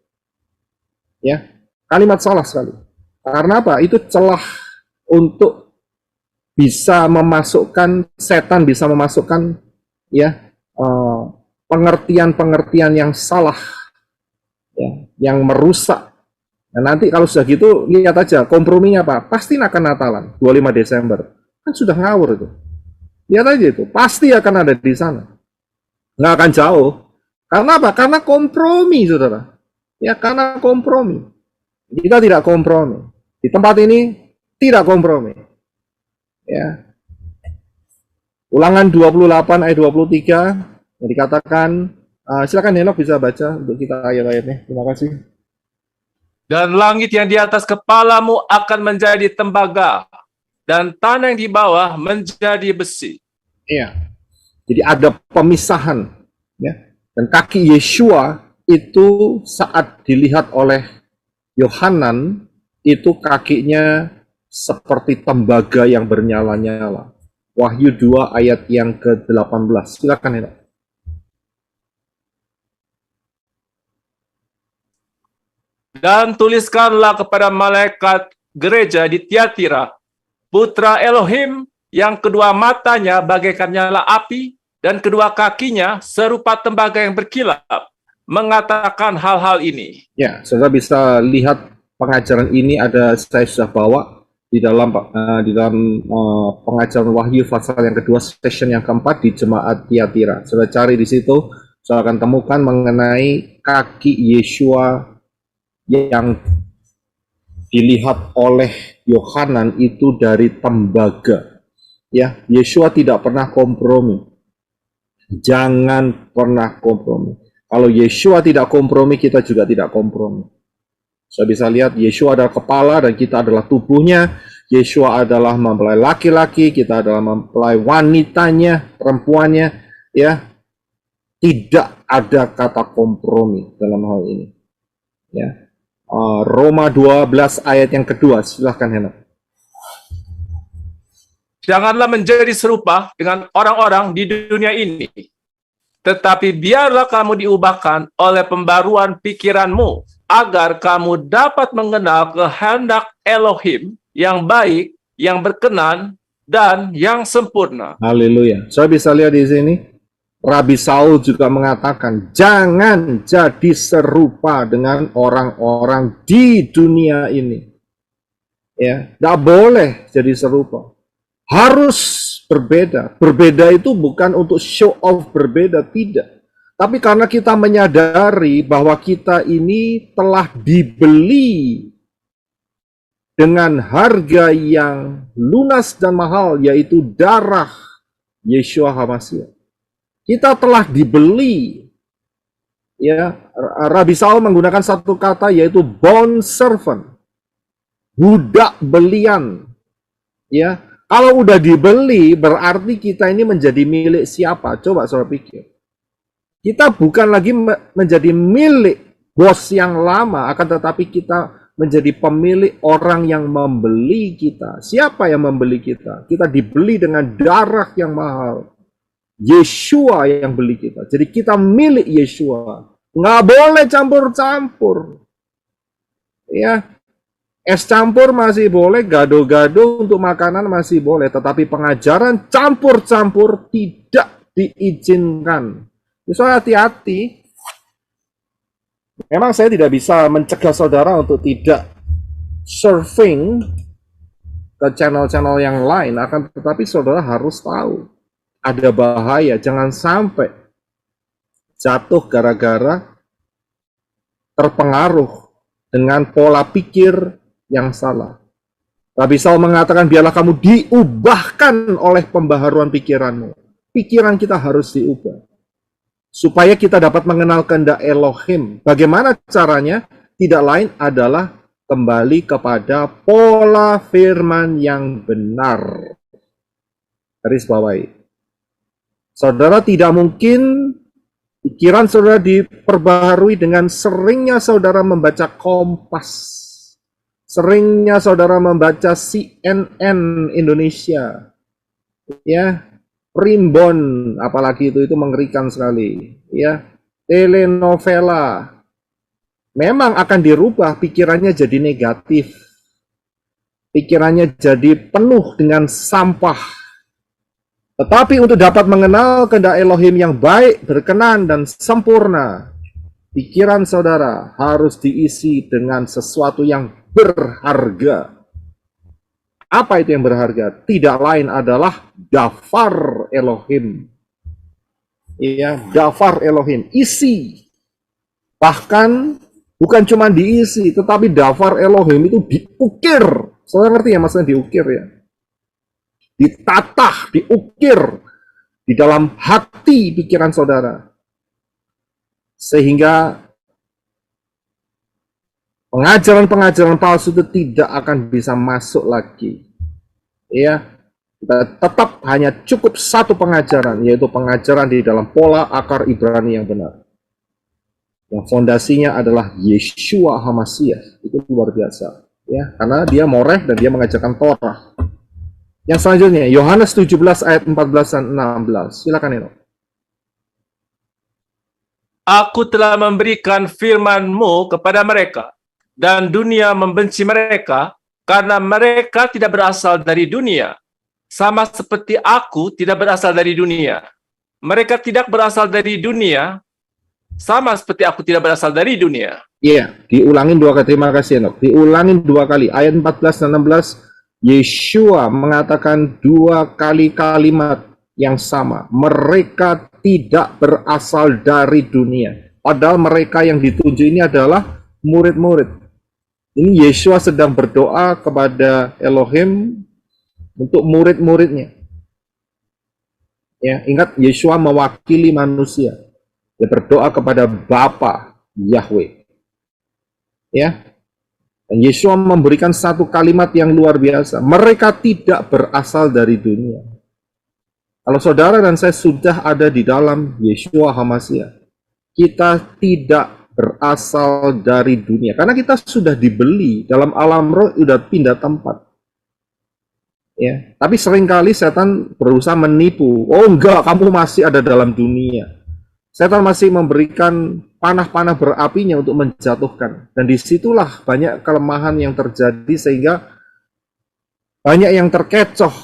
Ya, kalimat salah sekali. Karena apa? Itu celah untuk bisa memasukkan, setan bisa memasukkan ya pengertian-pengertian yang salah, ya, yang merusak. Nah, nanti kalau sudah gitu, lihat aja komprominya apa? Pasti akan Natalan 25 Desember. Kan sudah ngawur itu. Lihat aja itu, pasti akan ada di sana. Nggak akan jauh. Karena apa? Karena kompromi, saudara. Ya, karena kompromi. Kita tidak kompromi. Di tempat ini tidak kompromi. Ya. Ulangan 28 ayat 23 yang dikatakan, silakan Henok bisa baca untuk kita ayat-ayatnya. Terima kasih. Dan langit yang di atas kepalamu akan menjadi tembaga, dan tanah yang di bawah menjadi besi. Iya. Jadi ada pemisahan. Ya. Dan kaki Yeshua itu saat dilihat oleh Yohanan, itu kakinya seperti tembaga yang bernyala-nyala. Wahyu 2 ayat yang ke-18. Silakan ya. Dan tuliskanlah kepada malaikat gereja di Tiatira, putra Elohim yang kedua matanya bagaikan nyala api dan kedua kakinya serupa tembaga yang berkilap, mengatakan hal-hal ini. Ya, saudara bisa lihat pengajaran ini saya sudah bawa di dalam pengajaran Wahyu pasal yang kedua, session yang keempat di jemaat Tiatira. Saudara cari di situ, saudara akan temukan mengenai kaki Yeshua yang dilihat oleh Yohanan itu dari tembaga. Ya, Yeshua tidak pernah kompromi. Jangan pernah kompromi. Kalau Yeshua tidak kompromi, kita juga tidak kompromi. Saya bisa lihat Yeshua adalah kepala dan kita adalah tubuhnya. Yeshua adalah mempelai laki-laki, kita adalah mempelai wanitanya, perempuannya. Ya, tidak ada kata kompromi dalam hal ini. Ya, Roma 12 ayat yang kedua, silahkan Henok. Janganlah menjadi serupa dengan orang-orang di dunia ini, tetapi biarlah kamu diubahkan oleh pembaruan pikiranmu, agar kamu dapat mengenal kehendak Elohim yang baik, yang berkenan, dan yang sempurna. Haleluya. Saya bisa lihat di sini, Rabi Saul juga mengatakan, jangan jadi serupa dengan orang-orang di dunia ini. Ya, nggak boleh jadi serupa. Harus berbeda. Berbeda itu bukan untuk show off berbeda, tidak. Tapi karena kita menyadari bahwa kita ini telah dibeli dengan harga yang lunas dan mahal, yaitu darah Yeshua HaMashiach. Kita telah dibeli. Ya, Rabi Saul menggunakan satu kata yaitu bond servant, budak belian. Ya, kalau udah dibeli berarti kita ini menjadi milik siapa? Coba saudara pikir. Kita bukan lagi menjadi milik bos yang lama, akan tetapi kita menjadi pemilik orang yang membeli kita. Siapa yang membeli kita? Kita dibeli dengan darah yang mahal. Yeshua yang beli kita. Jadi kita milik Yeshua. Nggak boleh campur-campur. Ya, es campur masih boleh, gado-gado untuk makanan masih boleh. Tetapi pengajaran campur-campur tidak diizinkan. Jadi hati-hati. Memang saya tidak bisa mencegah saudara untuk tidak surfing ke channel-channel yang lain. Akan tetapi saudara harus tahu. Ada bahaya, jangan sampai jatuh gara-gara terpengaruh dengan pola pikir yang salah. Rabi Saul mengatakan, biarlah kamu diubahkan oleh pembaharuan pikiranmu. Pikiran kita harus diubah. Supaya kita dapat mengenal kehendak Elohim. Bagaimana caranya? Tidak lain adalah kembali kepada pola firman yang benar. Garis bawahi. Saudara tidak mungkin pikiran saudara diperbaharui dengan seringnya saudara membaca Kompas, seringnya saudara membaca CNN Indonesia, ya, Primbon, apalagi itu mengerikan sekali, ya, telenovela. Memang akan dirubah pikirannya jadi negatif, pikirannya jadi penuh dengan sampah. Tetapi untuk dapat mengenal kehendak Elohim yang baik, berkenan, dan sempurna, pikiran saudara harus diisi dengan sesuatu yang berharga. Apa itu yang berharga? Tidak lain adalah dafar Elohim. Ya, dafar Elohim, isi. Bahkan bukan cuma diisi, tetapi dafar Elohim itu diukir. Saudara ngerti ya maksudnya diukir ya? Ditatah, diukir di dalam hati pikiran saudara. Sehingga pengajaran-pengajaran palsu itu tidak akan bisa masuk lagi. Ya, kita tetap hanya cukup satu pengajaran, yaitu pengajaran di dalam pola akar Ibrani yang benar. Yang fondasinya adalah Yeshua HaMashiach. Itu luar biasa. Ya, karena dia moreh dan dia mengajarkan Torah. Yang selanjutnya, Yohanes 17 ayat 14 dan 16. Silakan Eno. Aku telah memberikan firman-Mu kepada mereka, dan dunia membenci mereka, karena mereka tidak berasal dari dunia, sama seperti aku tidak berasal dari dunia. Mereka tidak berasal dari dunia, sama seperti aku tidak berasal dari dunia. Iya, diulangin dua kali. Terima kasih Eno. Diulangin dua kali. Ayat 14 dan 16. Yeshua mengatakan dua kali kalimat yang sama. Mereka tidak berasal dari dunia. Padahal mereka yang ditunjuk ini adalah murid-murid. Ini Yeshua sedang berdoa kepada Elohim untuk murid-muridnya. Ya, ingat Yeshua mewakili manusia. Dia berdoa kepada Bapa Yahweh. Ya. Dan Yeshua memberikan satu kalimat yang luar biasa. Mereka tidak berasal dari dunia. Kalau saudara dan saya sudah ada di dalam Yeshua HaMashiach, kita tidak berasal dari dunia. Karena kita sudah dibeli dalam alam roh, sudah pindah tempat. Ya, tapi seringkali setan berusaha menipu. Oh enggak, kamu masih ada dalam dunia. Setan masih memberikan panah-panah berapinya untuk menjatuhkan. Dan disitulah banyak kelemahan yang terjadi sehingga banyak yang terkecoh.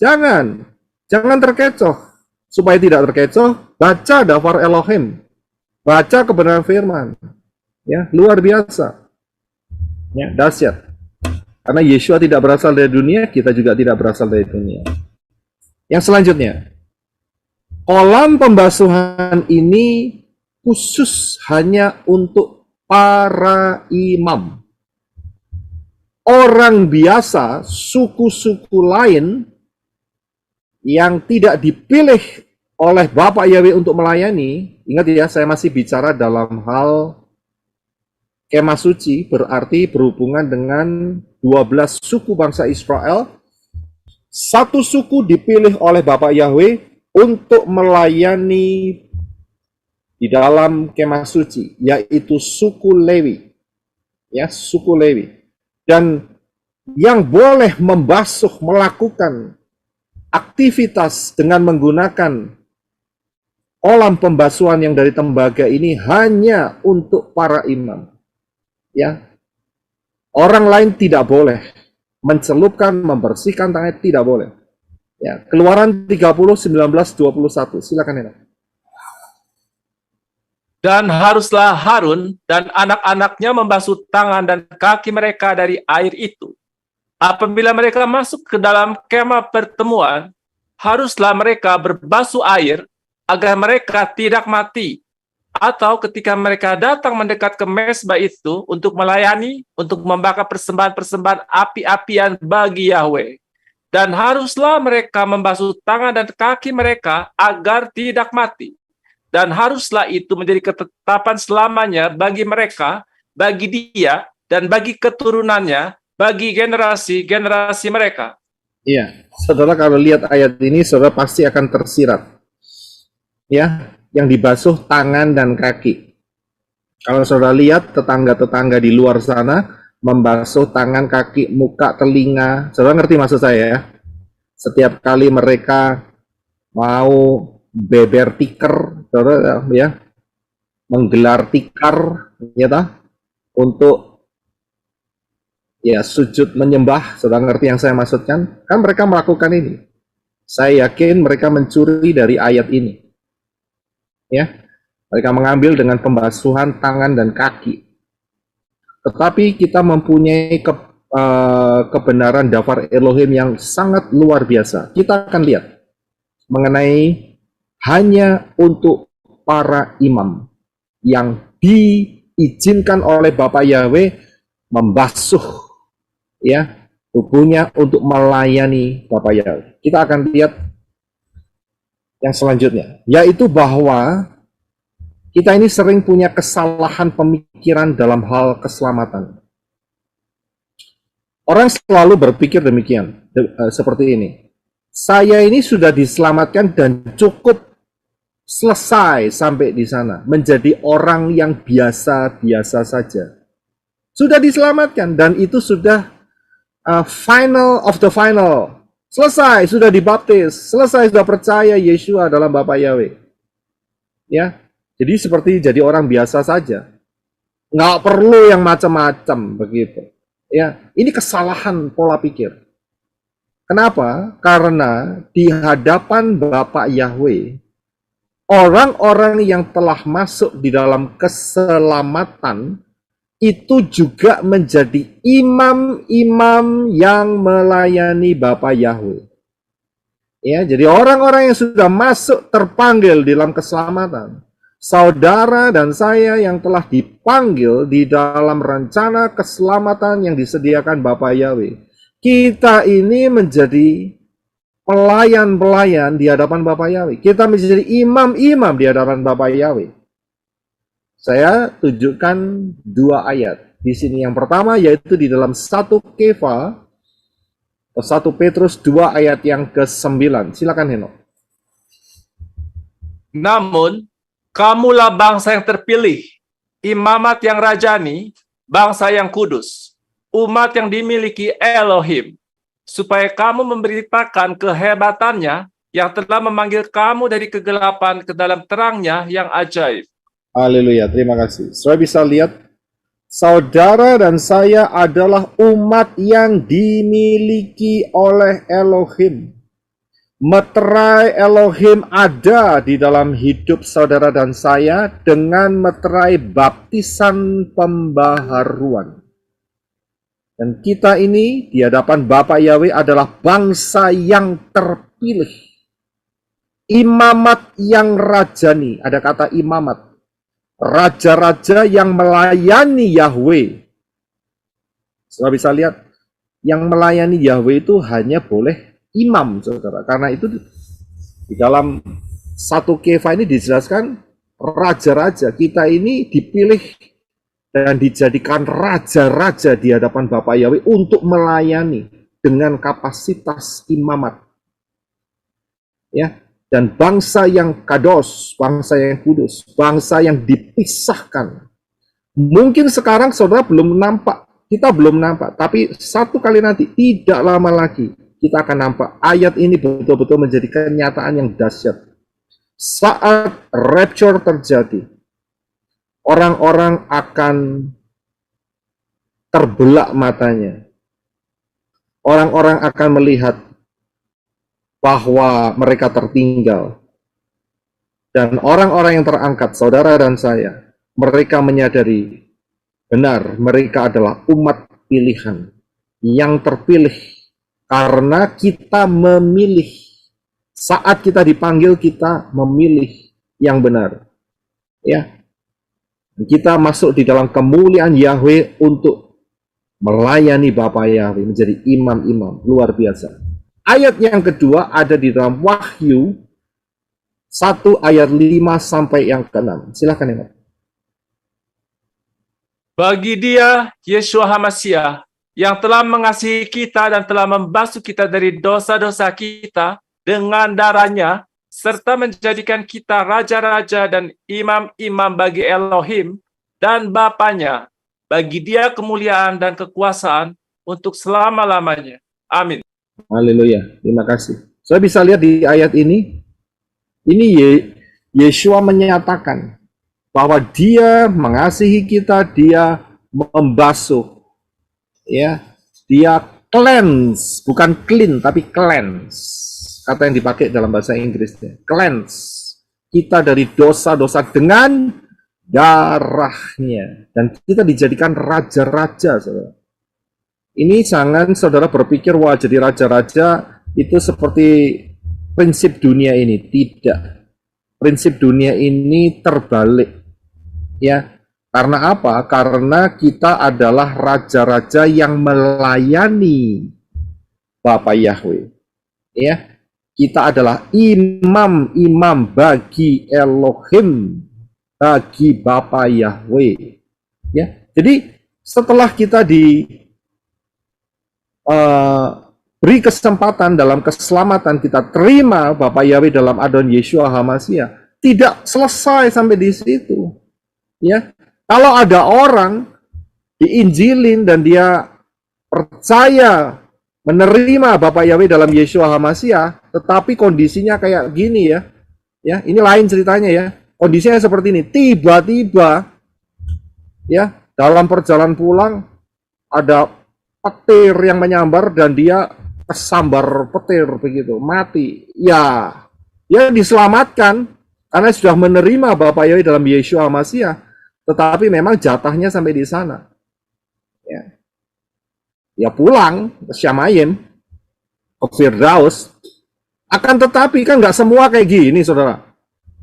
Jangan terkecoh. Supaya tidak terkecoh, baca dafar Elohim. Baca kebenaran firman. Ya, luar biasa. Ya, dahsyat. Karena Yeshua tidak berasal dari dunia, kita juga tidak berasal dari dunia. Yang selanjutnya, kolam pembasuhan ini khusus hanya untuk para imam. Orang biasa, suku-suku lain yang tidak dipilih oleh Bapak Yahweh untuk melayani, ingat ya, saya masih bicara dalam hal kemah suci, berarti berhubungan dengan 12 suku bangsa Israel. Satu suku dipilih oleh Bapak Yahweh untuk melayani di dalam kemah suci, yaitu suku Lewi. Ya, suku Lewi. Dan yang boleh membasuh, melakukan aktivitas dengan menggunakan kolam pembasuhan yang dari tembaga ini hanya untuk para imam. Ya, orang lain tidak boleh mencelupkan, membersihkan tangannya, tidak boleh. Ya, Keluaran 30, 19, 21. Silakan Enak. Dan haruslah Harun dan anak-anaknya membasuh tangan dan kaki mereka dari air itu. Apabila mereka masuk ke dalam kemah pertemuan, haruslah mereka berbasuh air agar mereka tidak mati. Atau ketika mereka datang mendekat ke mezbah itu untuk melayani, untuk membakar persembahan-persembahan api-apian bagi Yahweh. Dan haruslah mereka membasuh tangan dan kaki mereka agar tidak mati. Dan haruslah itu menjadi ketetapan selamanya bagi mereka, bagi dia, dan bagi keturunannya, bagi generasi-generasi mereka. Iya, saudara kalau lihat ayat ini, saudara pasti akan tersirat. Ya, yang dibasuh tangan dan kaki. Kalau saudara lihat tetangga-tetangga di luar sana, membasuh tangan, kaki, muka, telinga. Saudara ngerti maksud saya ya? Setiap kali mereka mau beber tikar, saudara ya, menggelar tikar, ya tak? Untuk ya sujud menyembah, saudara ngerti yang saya maksudkan? Kan mereka melakukan ini. Saya yakin mereka mencuri dari ayat ini. Ya, mereka mengambil dengan pembasuhan tangan dan kaki. Tetapi kita mempunyai kebenaran daftar Elohim yang sangat luar biasa. Kita akan lihat mengenai hanya untuk para imam yang diizinkan oleh Bapak Yahweh membasuh ya tubuhnya untuk melayani Bapak Yahweh. Kita akan lihat yang selanjutnya, yaitu bahwa kita ini sering punya kesalahan pemikiran dalam hal keselamatan. Orang selalu berpikir demikian, seperti ini. Saya ini sudah diselamatkan dan cukup selesai sampai di sana, menjadi orang yang biasa-biasa saja. Sudah diselamatkan dan itu sudah final of the final. Selesai, sudah dibaptis, selesai, sudah percaya Yeshua adalah Bapak Yahweh. Ya, jadi seperti jadi orang biasa saja. Nggak perlu yang macam-macam begitu. Ya, ini kesalahan pola pikir. Kenapa? Karena di hadapan Bapak Yahweh, orang-orang yang telah masuk di dalam keselamatan itu juga menjadi imam-imam yang melayani Bapak Yahweh. Ya, jadi orang-orang yang sudah masuk terpanggil di dalam keselamatan, saudara dan saya yang telah dipanggil di dalam rencana keselamatan yang disediakan Bapak Yahweh, kita ini menjadi pelayan-pelayan di hadapan Bapak Yahweh. Kita menjadi imam-imam di hadapan Bapak Yahweh. Saya tunjukkan dua ayat di sini. Yang pertama yaitu di dalam 1 Kefa, 1 Petrus 2 ayat yang ke-9. Silakan Henok. Namun, kamulah bangsa yang terpilih, imamat yang rajani, bangsa yang kudus, umat yang dimiliki Elohim, supaya kamu memberitakan kehebatannya yang telah memanggil kamu dari kegelapan ke dalam terangnya yang ajaib. Haleluya, terima kasih. Saudara bisa lihat, saudara dan saya adalah umat yang dimiliki oleh Elohim. Meterai Elohim ada di dalam hidup saudara dan saya dengan meterai baptisan pembaharuan. Dan kita ini di hadapan Bapak Yahweh adalah bangsa yang terpilih. imamat yang rajani. Ada kata imamat. Raja-raja yang melayani Yahweh. Saudara bisa lihat, yang melayani Yahweh itu hanya boleh imam, saudara. Karena itu di dalam satu Kefah ini dijelaskan raja-raja. Kita ini dipilih dan dijadikan raja-raja di hadapan Bapa Yahweh untuk melayani dengan kapasitas imamat. Ya, dan bangsa yang kados, bangsa yang kudus, bangsa yang dipisahkan. Mungkin sekarang saudara belum nampak, kita belum nampak, tapi satu kali nanti, tidak lama lagi, kita akan nampak ayat ini betul-betul menjadi kenyataan yang dahsyat. Saat rapture terjadi, orang-orang akan terbelak matanya. Orang-orang akan melihat bahwa mereka tertinggal. Dan orang-orang yang terangkat, saudara dan saya, mereka menyadari benar mereka adalah umat pilihan yang terpilih karena kita memilih. Saat kita dipanggil, kita memilih yang benar. Ya, kita masuk di dalam kemuliaan Yahweh untuk melayani Bapa Yahweh, menjadi imam-imam luar biasa. Ayat yang kedua ada di dalam Wahyu 1 ayat 5 sampai yang ke-6. Silakan ya. Bagi Dia, Yeshua HaMashiach, yang telah mengasihi kita dan telah membasuh kita dari dosa-dosa kita dengan darahnya, serta menjadikan kita raja-raja dan imam-imam bagi Elohim dan Bapanya. Bagi Dia kemuliaan dan kekuasaan untuk selama-lamanya. Amin. Haleluya. Terima kasih. Saya bisa lihat di ayat ini Yeshua menyatakan bahwa Dia mengasihi kita, Dia membasuh. Ya, Dia cleanse, bukan clean tapi cleanse. Kata yang dipakai dalam bahasa Inggrisnya. Cleanse kita dari dosa-dosa dengan darahnya. Dan kita dijadikan raja-raja, saudara. Ini jangan saudara berpikir, wah jadi raja-raja itu seperti prinsip dunia ini. Tidak. Prinsip dunia ini terbalik. Ya. Karena apa? Karena kita adalah raja-raja yang melayani Bapa Yahweh. Ya. Kita adalah imam-imam bagi Elohim, bagi Bapa Yahweh. Ya. Jadi setelah kita beri kesempatan dalam keselamatan, kita terima Bapa Yahweh dalam Adon Yeshua HaMashiach, tidak selesai sampai di situ. Ya. Kalau ada orang diinjilin dan dia percaya menerima Bapa Yahweh dalam Yeshua HaMashiach, tetapi kondisinya kayak gini ya. Ya, ini lain ceritanya ya. Kondisinya seperti ini. Tiba-tiba ya, dalam perjalanan pulang ada petir yang menyambar dan dia kesambar petir begitu, mati. Ya, dia diselamatkan karena sudah menerima Bapa Yahweh dalam Yeshua HaMashiach, tetapi memang jatahnya sampai di sana. Ya. Ya pulang ke Syamayim, ke Firdaus. Akan tetapi kan nggak semua kayak gini, saudara.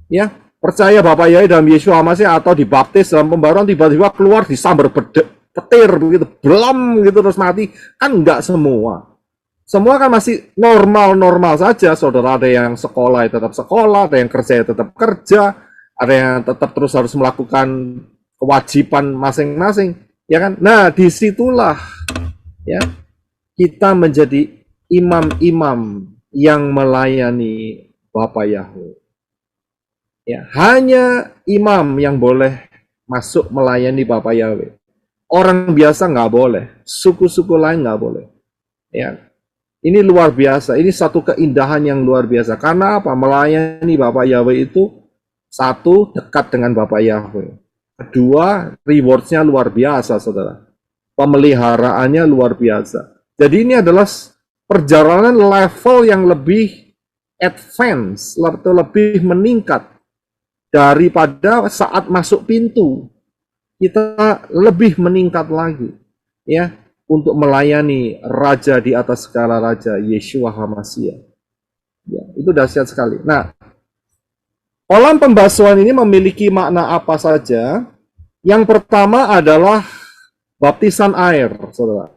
Ya, percaya Bapa Yahweh dalam Yeshua HaMashiach atau dibaptis dalam pembaruan, tiba-tiba keluar disambar petir begitu, belum gitu terus mati. Kan nggak semua. Semua kan masih normal-normal saja, saudara. Ada yang sekolah ya tetap sekolah, ada yang kerja ya tetap kerja, ada yang tetap terus harus melakukan kewajiban masing-masing, ya kan? Nah, disitulah ya kita menjadi imam-imam yang melayani Bapa Yahweh. Ya, hanya imam yang boleh masuk melayani Bapa Yahweh. Orang biasa nggak boleh, suku-suku lain nggak boleh. Ya, ini luar biasa. Ini satu keindahan yang luar biasa. Karena apa? Melayani Bapa Yahweh itu satu, dekat dengan Bapa Yahweh. Kedua, rewardnya luar biasa, saudara. Pemeliharaannya luar biasa. Jadi ini adalah perjalanan level yang lebih advance, lebih meningkat daripada saat masuk pintu. Kita lebih meningkat lagi, ya, untuk melayani Raja di atas segala raja, Yeshua HaMashiach. Ya, itu dahsyat sekali. Nah, Kolam pembasuhan ini memiliki makna apa saja? Yang pertama adalah baptisan air, saudara.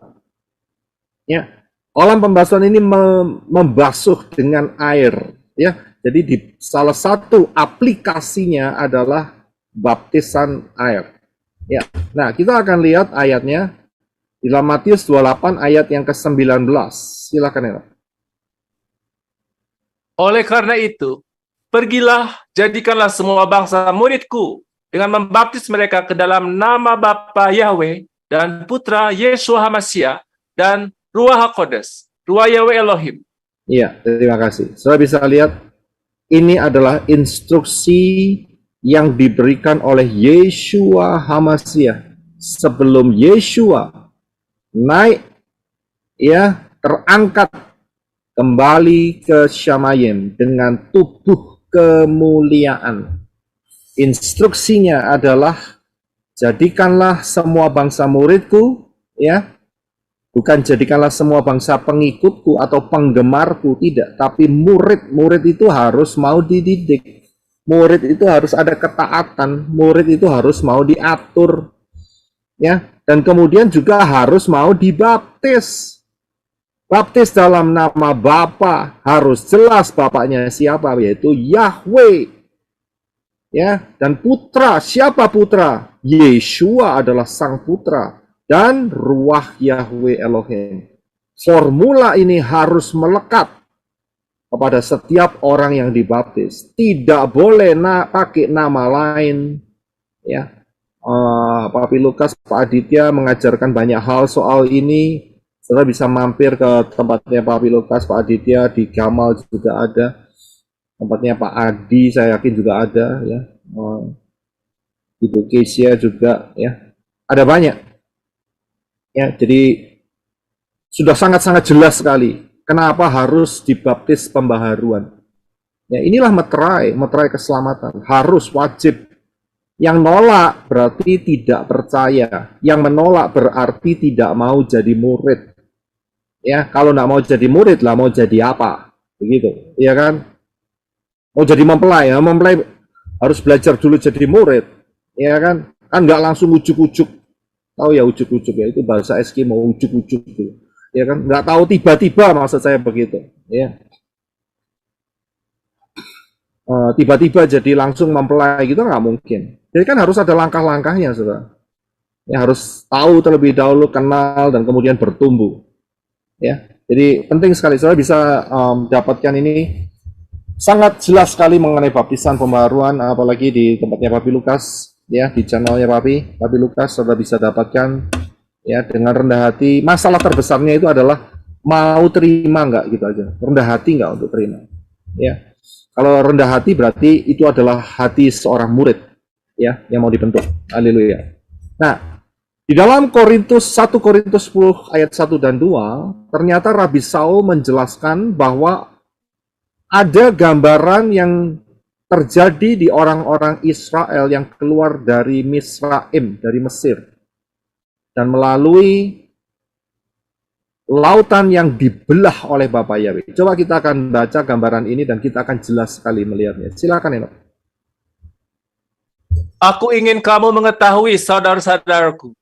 Ya, kolam pembasuhan ini membasuh dengan air. Ya, jadi di salah satu aplikasinya adalah baptisan air. Ya, nah kita akan lihat ayatnya di dalam Matius 28 ayat yang ke-19. Silakan ya. Oleh karena itu, pergilah, jadikanlah semua bangsa muridku, dengan membaptis mereka ke dalam nama Bapa Yahweh dan Putra Yeshua HaMashiach dan Ruach HaKodes, Ruach Yahweh Elohim. Iya, terima kasih. Saudara bisa lihat, ini adalah instruksi yang diberikan oleh Yeshua HaMashiach sebelum Yeshua naik, ya, terangkat kembali ke Syamayim dengan tubuh kemuliaan. Instruksinya adalah jadikanlah semua bangsa muridku, ya, bukan jadikanlah semua bangsa pengikutku atau penggemarku, tidak, tapi murid itu harus mau dididik, murid itu harus ada ketaatan, murid itu harus mau diatur, ya, dan kemudian juga harus mau dibaptis. Baptis dalam nama Bapa, harus jelas Bapaknya siapa, yaitu Yahweh. Ya, dan Putra, siapa Putra? Yeshua adalah Sang Putra dan Ruach Yahweh Elohim. Formula ini harus melekat kepada setiap orang yang dibaptis. Tidak boleh pakai nama lain. Ya, Pak Lukas, Pak Aditya mengajarkan banyak hal soal ini. Saudara bisa mampir ke tempatnya Pak Lukas, Pak Aditya, di Gamal juga ada. Tempatnya Pak Adi, saya yakin juga ada, ya. Ibu Kesia juga, ya. Ada banyak. Ya, jadi sudah sangat-sangat jelas sekali kenapa harus dibaptis pembaharuan. Ya, inilah meterai keselamatan. Harus, wajib. Yang nolak berarti tidak percaya. Yang menolak berarti tidak mau jadi murid. Ya, kalau nggak mau jadi murid lah, mau jadi apa? Begitu, ya kan? Mau jadi mempelai, ya, mempelai harus belajar dulu jadi murid, ya kan? Kan nggak langsung ujuk-ujuk. Tahu ya ujuk-ujuk ya, itu bahasa Eskimo, ujuk-ujuk gitu. Ya kan? Nggak tahu tiba-tiba, maksud saya begitu. Ya. Tiba-tiba jadi langsung mempelai gitu nggak mungkin. Jadi kan harus ada langkah-langkahnya, saudara. Ya, harus tahu terlebih dahulu, kenal, dan kemudian bertumbuh. Ya, jadi penting sekali, saudara bisa dapatkan ini sangat jelas sekali mengenai baptisan pembaharuan, apalagi di tempatnya Papi Lukas, ya, di channelnya Papi Lukas, saudara bisa dapatkan, ya, dengan rendah hati. Masalah terbesarnya itu adalah mau terima nggak, gitu aja. Rendah hati nggak untuk terima, ya. Kalau rendah hati berarti itu adalah hati seorang murid, ya, yang mau dibentuk. Haleluya. Nah, di dalam 1 Korintus 10 ayat 1 dan 2, ternyata Rabi Saul menjelaskan bahwa ada gambaran yang terjadi di orang-orang Israel yang keluar dari Misraim, dari Mesir, dan melalui lautan yang dibelah oleh Bapa Yahweh. Coba kita akan baca gambaran ini dan kita akan jelas sekali melihatnya. Silakan, Eno. Aku ingin kamu mengetahui, saudara-saudaraku,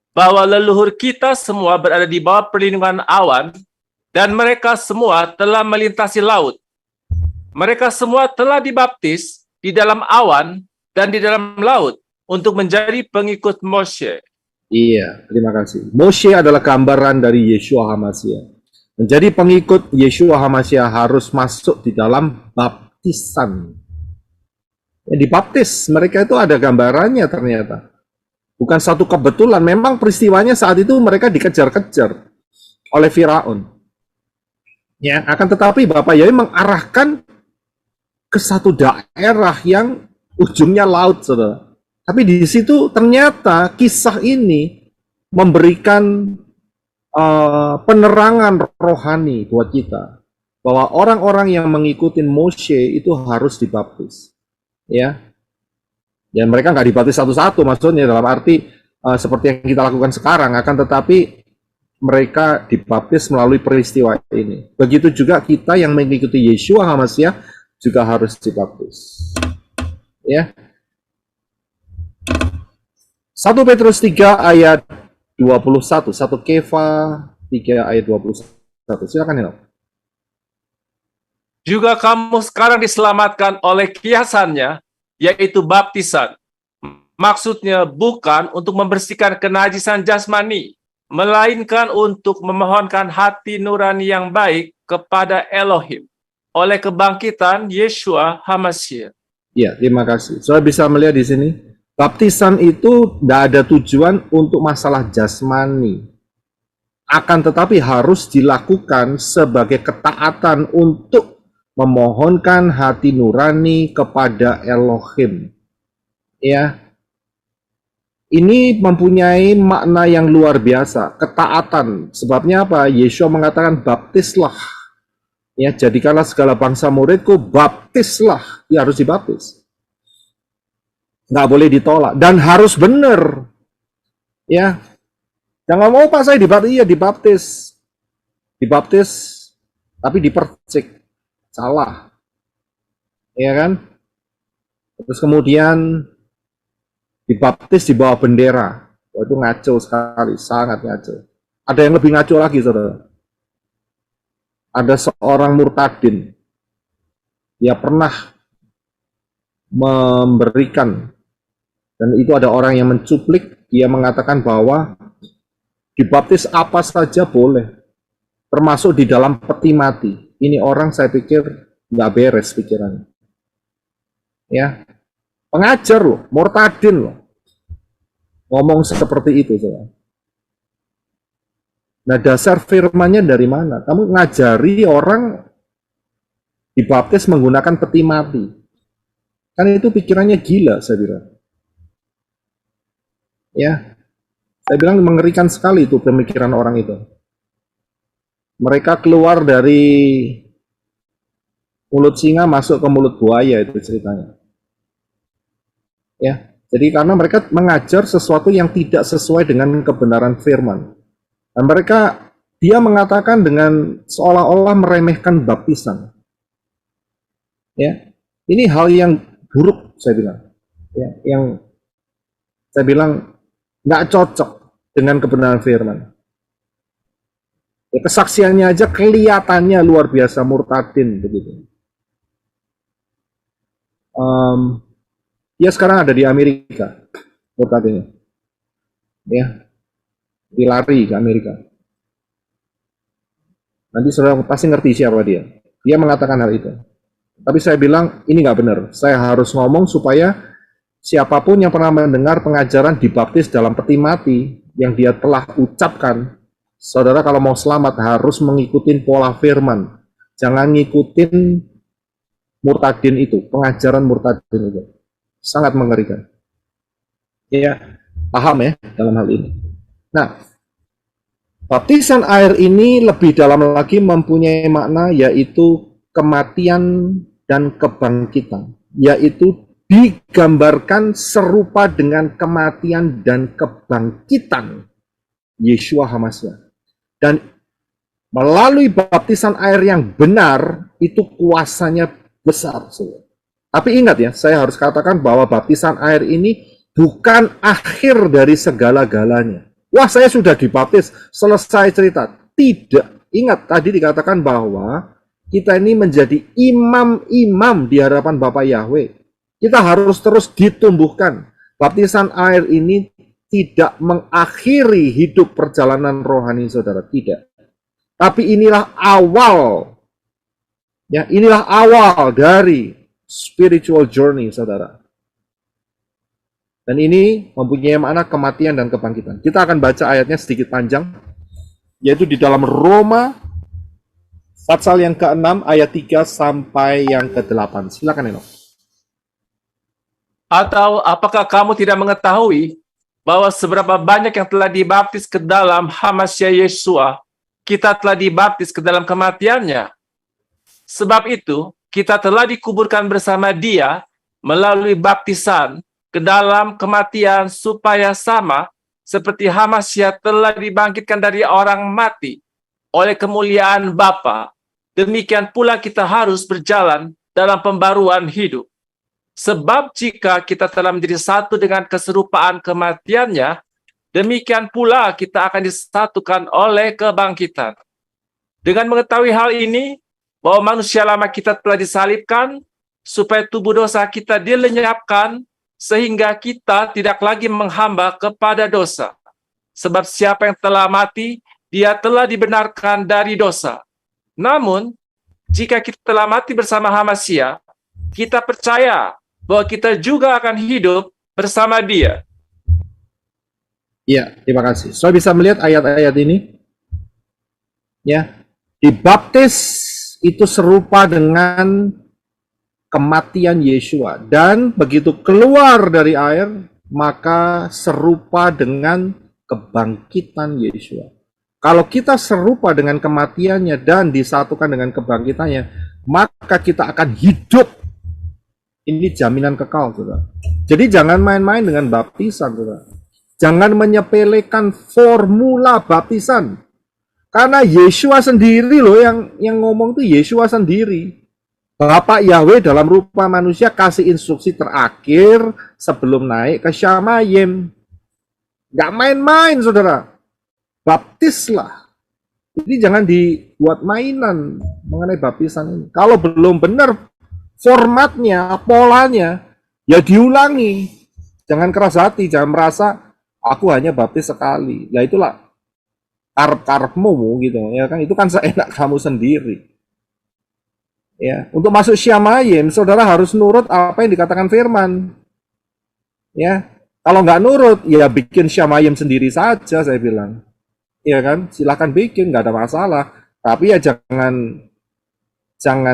bahwa leluhur kita semua berada di bawah perlindungan awan, dan mereka semua telah melintasi laut. Mereka semua telah dibaptis di dalam awan dan di dalam laut untuk menjadi pengikut Moshe. Iya, terima kasih. Moshe adalah gambaran dari Yeshua HaMashiach. Menjadi pengikut Yeshua HaMashiach harus masuk di dalam baptisan. Ya, dibaptis, mereka itu ada gambarannya ternyata. Bukan satu kebetulan, memang peristiwanya saat itu mereka dikejar-kejar oleh Firaun. Ya, akan tetapi Bapak Yahweh mengarahkan ke satu daerah yang ujungnya laut, saudara. Tapi di situ ternyata kisah ini memberikan penerangan rohani buat kita bahwa orang-orang yang mengikuti Moshe itu harus dibaptis, ya. Dan mereka nggak dibaptis satu-satu, maksudnya dalam arti seperti yang kita lakukan sekarang, akan tetapi mereka dibaptis melalui peristiwa ini. Begitu juga kita yang mengikuti Yeshua HaMashiach juga harus dibaptis. Ya. 1 Petrus 3 ayat 21, 1 Kefa 3 ayat 21. Silakan Eno. Juga kamu sekarang diselamatkan oleh kiasannya, yaitu baptisan. Maksudnya bukan untuk membersihkan kenajisan jasmani, melainkan untuk memohonkan hati nurani yang baik kepada Elohim oleh kebangkitan Yeshua HaMashiach. Ya, terima kasih. Saya bisa melihat di sini, baptisan itu tidak ada tujuan untuk masalah jasmani. Akan tetapi harus dilakukan sebagai ketaatan untuk memohonkan hati nurani kepada Elohim. Ya. Ini mempunyai makna yang luar biasa, ketaatan. Sebabnya apa? Yeshua mengatakan baptislah. Ya, jadikanlah segala bangsa muridku, baptislah. Ya, harus dibaptis. Nggak boleh ditolak dan harus benar. Ya. Jangan mau Pak saya dibaptis, iya dibaptis. Dibaptis tapi dipercik. Salah. Ya kan? Terus kemudian dibaptis di bawah bendera. Wah, itu ngaco sekali, sangat ngaco. Ada yang lebih ngaco lagi, saudara. Ada seorang murtadin. Dia pernah memberikan, dan itu ada orang yang mencuplik, dia mengatakan bahwa dibaptis apa saja boleh, termasuk di dalam peti mati. Ini orang saya pikir nggak beres pikirannya. Ya, pengajar loh, murtadin loh, ngomong seperti itu. Saudara. Nah, dasar firmannya dari mana? Kamu ngajari orang dibaptis menggunakan peti mati. Kan itu pikirannya gila, saya bilang. Ya, saya bilang mengerikan sekali itu pemikiran orang itu. Mereka keluar dari mulut singa masuk ke mulut buaya, itu ceritanya. Ya, jadi karena mereka mengajar sesuatu yang tidak sesuai dengan kebenaran firman. Dan dia mengatakan dengan seolah-olah meremehkan baptisan. Ya, ini hal yang buruk, saya bilang. Ya, yang saya bilang nggak cocok dengan kebenaran firman. Ya, kesaksiannya aja kelihatannya luar biasa murtadin begitu. Dia sekarang ada di Amerika, murtadinnya. Ya, dilari ke Amerika. Nanti saudara pasti ngerti siapa dia. Dia mengatakan hal itu. Tapi saya bilang ini nggak benar. Saya harus ngomong supaya siapapun yang pernah mendengar pengajaran dibaptis dalam peti mati yang dia telah ucapkan, saudara kalau mau selamat harus mengikuti pola firman. Jangan ngikutin murtadin itu, pengajaran murtadin itu. Sangat mengerikan. Ya, paham ya dalam hal ini. Nah, baptisan air ini lebih dalam lagi mempunyai makna yaitu kematian dan kebangkitan. Yaitu digambarkan serupa dengan kematian dan kebangkitan Yeshua HaMashiach. Dan melalui baptisan air yang benar, itu kuasanya besar. Tapi ingat ya, saya harus katakan bahwa baptisan air ini bukan akhir dari segala-galanya. Wah, saya sudah dibaptis, selesai cerita. Tidak. Ingat, tadi dikatakan bahwa kita ini menjadi imam-imam di hadapan Bapa Yahweh. Kita harus terus ditumbuhkan. Baptisan air ini tidak mengakhiri hidup perjalanan rohani saudara, tidak. Tapi inilah awal. Ya, inilah awal dari spiritual journey saudara. Dan ini mempunyai makna kematian dan kebangkitan. Kita akan baca ayatnya sedikit panjang, yaitu di dalam Roma pasal yang ke-6 ayat 3 sampai yang ke-8. Silakan Eno. Atau apakah kamu tidak mengetahui bahwa seberapa banyak yang telah dibaptis ke dalam HaMashiach Yeshua, kita telah dibaptis ke dalam kematiannya. Sebab itu, kita telah dikuburkan bersama dia melalui baptisan ke dalam kematian supaya sama seperti HaMashiach telah dibangkitkan dari orang mati oleh kemuliaan Bapa. Demikian pula kita harus berjalan dalam pembaruan hidup. Sebab jika kita telah menjadi satu dengan keserupaan kematiannya, demikian pula kita akan disatukan oleh kebangkitan. Dengan mengetahui hal ini, bahwa manusia lama kita telah disalibkan, supaya tubuh dosa kita dilenyapkan, sehingga kita tidak lagi menghamba kepada dosa. Sebab siapa yang telah mati, dia telah dibenarkan dari dosa. Namun, jika kita telah mati bersama Hamasya, kita percaya bahwa kita juga akan hidup bersama dia. Ya, terima kasih. Saudara bisa melihat ayat-ayat ini? Ya, dibaptis itu serupa dengan kematian Yesua, dan begitu keluar dari air maka serupa dengan kebangkitan Yesua. Kalau kita serupa dengan kematiannya dan disatukan dengan kebangkitannya, maka kita akan hidup. Ini jaminan kekal, saudara. Jadi jangan main-main dengan baptisan, saudara. Jangan menyepelekan formula baptisan. Karena Yesua sendiri loh yang ngomong tuh, Yesua sendiri. Bapak Yahweh dalam rupa manusia kasih instruksi terakhir sebelum naik ke Syamayim. Nggak main-main, saudara. Baptislah. Jadi jangan dibuat mainan mengenai baptisan ini. Kalau belum benar formatnya, polanya, ya diulangi. Jangan keras hati, jangan merasa aku hanya baptis sekali. Ya itulah karep-karepmu gitu, ya kan? Itu kan seenak kamu sendiri. Ya, untuk masuk Syamayim, saudara harus nurut apa yang dikatakan firman. Ya, kalau nggak nurut, ya bikin Syamayim sendiri saja, saya bilang. Ya kan, silakan bikin, nggak ada masalah. Tapi ya jangan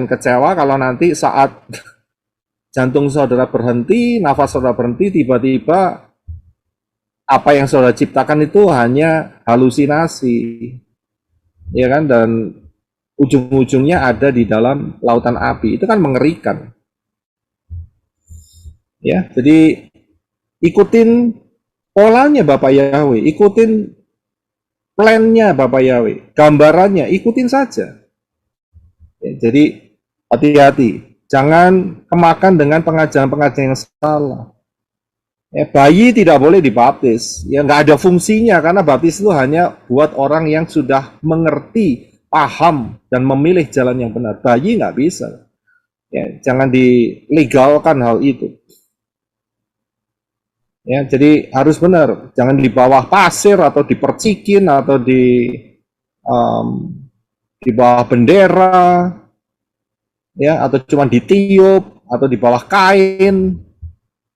kecewa kalau nanti saat jantung saudara berhenti, nafas saudara berhenti, tiba-tiba apa yang saudara ciptakan itu hanya halusinasi. Ya kan, dan ujung-ujungnya ada di dalam lautan api. Itu kan mengerikan. Ya, jadi ikutin polanya Bapak Yahweh, ikutin plannya Bapak Yahweh, gambarannya ikutin saja. Ya, jadi hati-hati, jangan kemakan dengan pengajaran-pengajaran yang salah. Ya, bayi tidak boleh dibaptis, ya nggak ada fungsinya karena baptis itu hanya buat orang yang sudah mengerti, paham dan memilih jalan yang benar. Bayi nggak bisa. Ya, jangan dilegalkan hal itu. Ya, jadi harus benar. Jangan di bawah pasir atau dipercikin atau di bawah bendera, ya, atau cuma ditiup atau di bawah kain.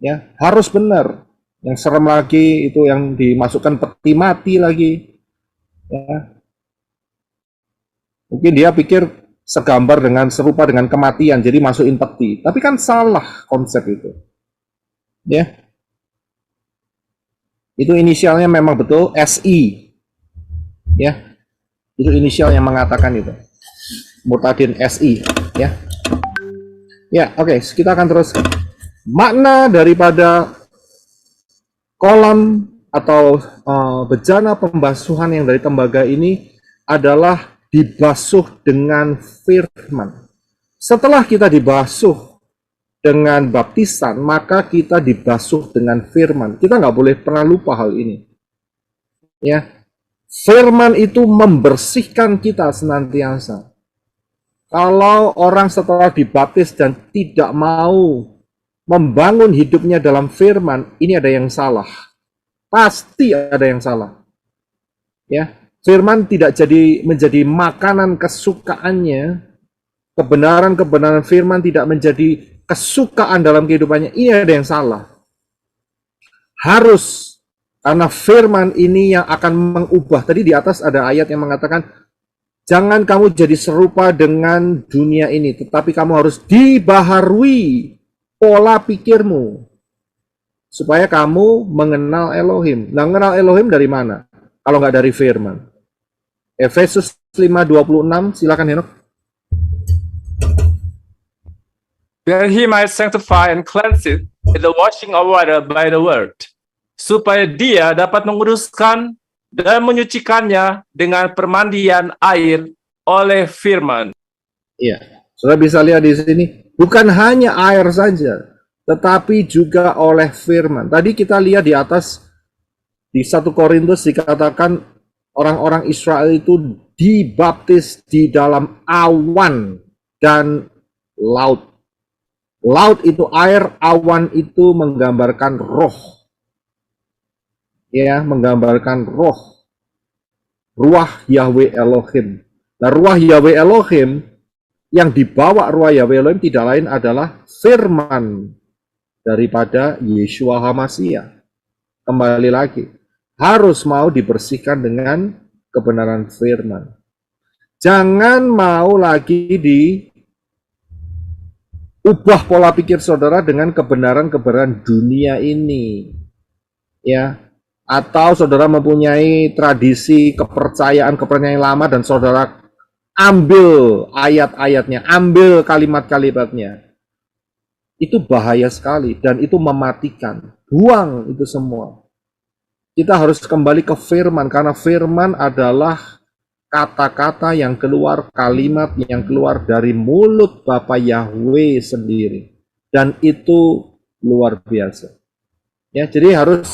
Ya, harus benar. Yang serem lagi itu yang dimasukkan peti mati lagi. Ya. Mungkin dia pikir segambar dengan serupa dengan kematian, jadi masukin peti. Tapi kan salah konsep itu. Ya. Itu inisialnya memang betul SI. Ya. Itu inisial yang mengatakan itu. Murtadin SI, ya. Ya, oke, kita akan terus. Makna daripada kolam atau bejana pembasuhan yang dari tembaga ini adalah dibasuh dengan firman. Setelah kita dibasuh dengan baptisan, maka kita dibasuh dengan firman. Kita nggak boleh pernah lupa hal ini. Ya, firman itu membersihkan kita senantiasa. Kalau orang setelah dibaptis dan tidak mau membangun hidupnya dalam firman, ini ada yang salah. Pasti ada yang salah. Ya, firman tidak menjadi makanan kesukaannya. Kebenaran-kebenaran firman tidak menjadi kesukaan dalam kehidupannya. Ini ada yang salah. Harus, karena firman ini yang akan mengubah. Tadi di atas ada ayat yang mengatakan, jangan kamu jadi serupa dengan dunia ini, tetapi kamu harus dibaharui pola pikirmu supaya kamu mengenal Elohim. Nah, mengenal Elohim dari mana? Kalau nggak dari firman. Efesus 5:26, silakan Henok. That he might sanctify and cleanse it with the washing of water by the word, supaya dia dapat menguduskan dan menyucikannya dengan permandian air oleh firman. Iya, saudara bisa lihat di sini, bukan hanya air saja, tetapi juga oleh firman. Tadi kita lihat di atas di 1 Korintus dikatakan orang-orang Israel itu dibaptis di dalam awan dan laut. Laut itu air, awan itu menggambarkan roh. Ya, menggambarkan roh. Ruah Yahweh Elohim. Nah, ruah Yahweh Elohim yang dibawa ruah Yahweh Elohim tidak lain adalah firman daripada Yeshua HaMashiach. Kembali lagi, harus mau dibersihkan dengan kebenaran firman. Jangan mau lagi diubah pola pikir saudara dengan kebenaran-kebenaran dunia ini. Ya, atau saudara mempunyai tradisi kepercayaan lama dan saudara ambil ayat-ayatnya, ambil kalimat-kalimatnya. Itu bahaya sekali dan itu mematikan. Buang itu semua. Kita harus kembali ke firman karena firman adalah kata-kata yang keluar, kalimat yang keluar dari mulut Bapa Yahweh sendiri. Dan itu luar biasa. Ya, jadi harus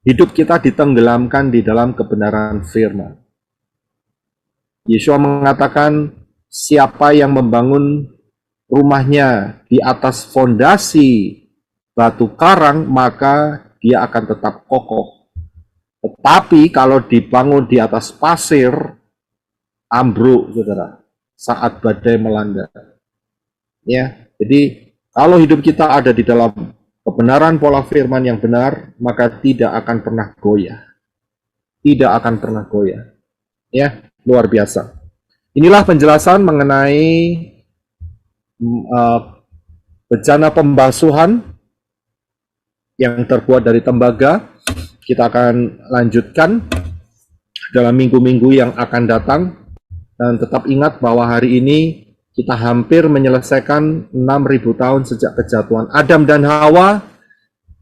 hidup kita ditenggelamkan di dalam kebenaran firman. Yeshua mengatakan, siapa yang membangun rumahnya di atas fondasi batu karang, maka dia akan tetap kokoh. Tetapi kalau dibangun di atas pasir, ambruk, saudara, saat badai melanda. Ya, jadi kalau hidup kita ada di dalam kebenaran pola firman yang benar, maka tidak akan pernah goyah. Tidak akan pernah goyah. Ya, luar biasa. Inilah penjelasan mengenai bejana pembasuhan yang terbuat dari tembaga. Kita akan lanjutkan dalam minggu-minggu yang akan datang. Dan tetap ingat bahwa hari ini kita hampir menyelesaikan 6.000 tahun sejak kejatuhan Adam dan Hawa.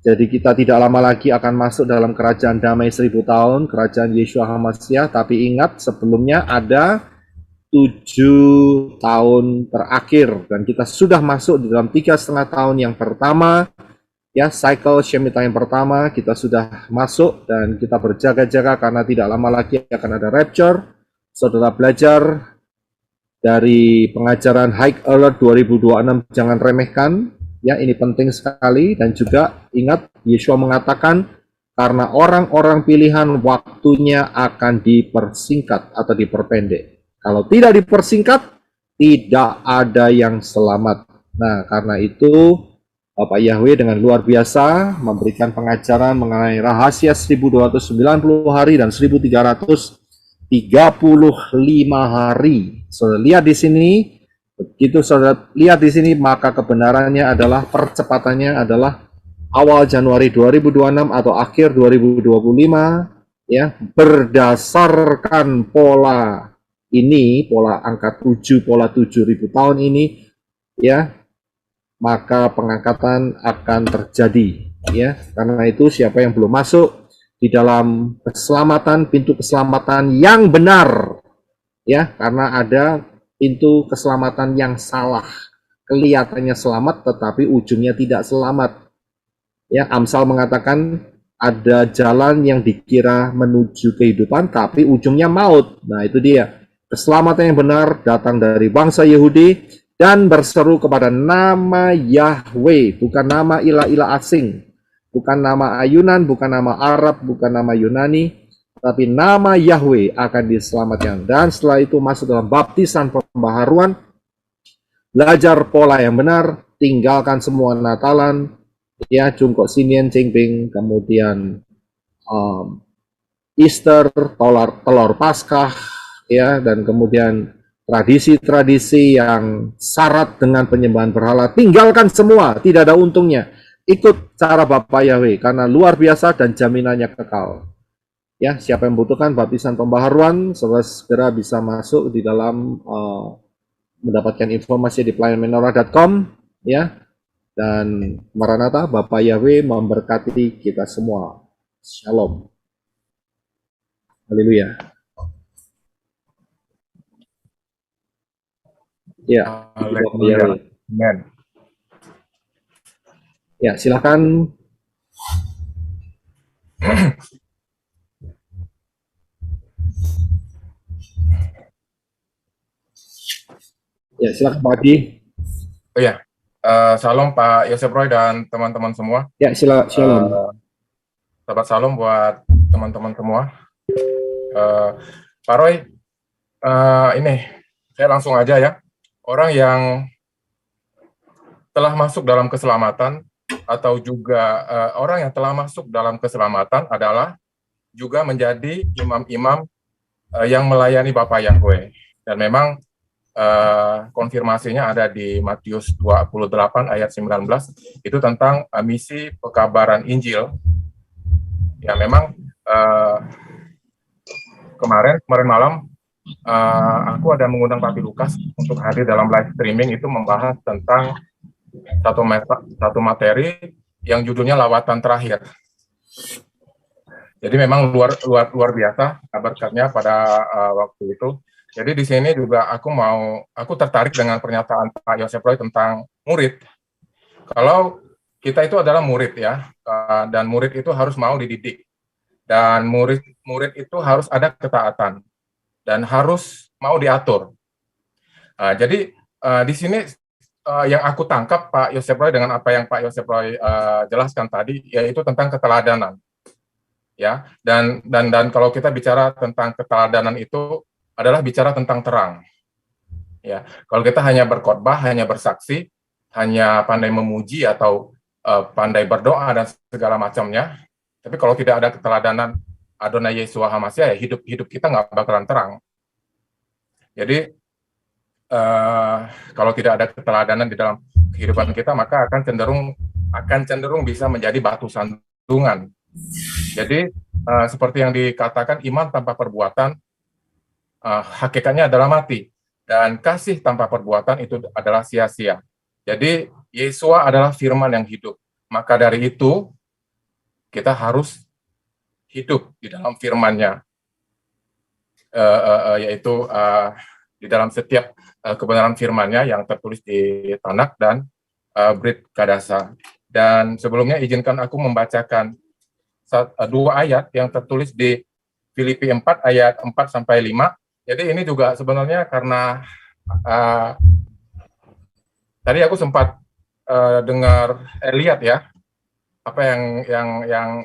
Jadi kita tidak lama lagi akan masuk dalam kerajaan damai 1.000 tahun, kerajaan Yeshua HaMashiach. Tapi ingat, sebelumnya ada 7 tahun terakhir. Dan kita sudah masuk di dalam 3,5 tahun yang pertama. Ya, cycle Shemitah yang pertama kita sudah masuk dan kita berjaga-jaga karena tidak lama lagi akan ada rapture. Saudara belajar dari pengajaran High Alert 2026, jangan remehkan. Ya, ini penting sekali. Dan juga ingat, Yeshua mengatakan karena orang-orang pilihan waktunya akan dipersingkat atau diperpendek. Kalau tidak dipersingkat, tidak ada yang selamat. Nah, karena itu Bapak Yahweh dengan luar biasa memberikan pengajaran mengenai rahasia 1290 hari dan 1335 hari. Saudara lihat di sini, begitu saudara lihat di sini, maka kebenarannya adalah percepatannya adalah awal Januari 2026 atau akhir 2025, ya, berdasarkan pola ini, pola angka 7, pola 7.000 tahun ini, ya, maka pengangkatan akan terjadi, ya. Karena itu siapa yang belum masuk di dalam keselamatan, pintu keselamatan yang benar, ya, karena ada pintu keselamatan yang salah, kelihatannya selamat tetapi ujungnya tidak selamat. Ya, Amsal mengatakan ada jalan yang dikira menuju kehidupan tapi ujungnya maut. Nah, itu dia. Keselamatan yang benar datang dari bangsa Yahudi dan berseru kepada nama Yahweh, bukan nama ilah-ilah asing, bukan nama ayunan, bukan nama Arab, bukan nama Yunani, tapi nama Yahweh akan diselamatkan. Dan setelah itu masuk dalam baptisan pembaharuan, belajar pola yang benar, tinggalkan semua Natalan, ya, Jungkok Sinian, Cingping, kemudian Easter, telur Paskah, ya, dan kemudian tradisi-tradisi yang syarat dengan penyembahan berhala, tinggalkan semua, tidak ada untungnya. Ikut cara Bapak Yahweh, karena luar biasa dan jaminannya kekal. Ya, siapa yang membutuhkan baptisan pembaharuan, segera bisa masuk di dalam mendapatkan informasi di pelayanmenorah.com, ya. Dan Maranatha, Bapak Yahweh memberkati kita semua. Shalom. Haleluya. Ya, Haleluya. Amen. ya silakan. Ya, silakan Pak Adi. Oh ya, Shalom Pak Yosef Roy dan teman-teman semua. Ya, shalom. Sahabat Shalom buat teman-teman semua. Pak Roy, ini saya langsung aja ya. Orang yang telah masuk dalam keselamatan atau juga orang yang telah masuk dalam keselamatan adalah juga menjadi imam-imam yang melayani Bapa Yahweh. Dan memang konfirmasinya ada di Matius 28 ayat 19, itu tentang misi pekabaran Injil. Ya memang kemarin malam aku ada mengundang Papi Lukas untuk hadir dalam live streaming, itu membahas tentang satu materi yang judulnya lawatan terakhir. Jadi memang luar biasa berkatnya pada waktu itu. Jadi di sini juga aku tertarik dengan pernyataan Pak Yosef Roy tentang murid. Kalau kita itu adalah murid ya, dan murid itu harus mau dididik, dan murid itu harus ada ketaatan dan harus mau diatur. Jadi di sini yang aku tangkap Pak Yosef Roy dengan apa yang Pak Yosef Roy jelaskan tadi, yaitu tentang keteladanan. Ya, dan kalau kita bicara tentang keteladanan itu adalah bicara tentang terang. Ya, kalau kita hanya berkhotbah, hanya bersaksi, hanya pandai memuji atau pandai berdoa dan segala macamnya, tapi kalau tidak ada keteladanan Adonai Yeshua HaMashiach, ya hidup kita nggak bakalan terang. Jadi kalau tidak ada keteladanan di dalam kehidupan kita, maka akan cenderung bisa menjadi batu sandungan. Jadi seperti yang dikatakan, iman tanpa perbuatan hakikatnya adalah mati, dan kasih tanpa perbuatan itu adalah sia-sia. Jadi Yeshua adalah firman yang hidup. Maka dari itu kita harus hidup di dalam firman-Nya, yaitu di dalam setiap kebenaran firman-Nya yang tertulis di Tanakh dan Brit Kadasa. Dan sebelumnya izinkan aku membacakan dua ayat yang tertulis di Filipi 4 ayat 4-5. Jadi ini juga sebenarnya karena tadi aku sempat lihat ya apa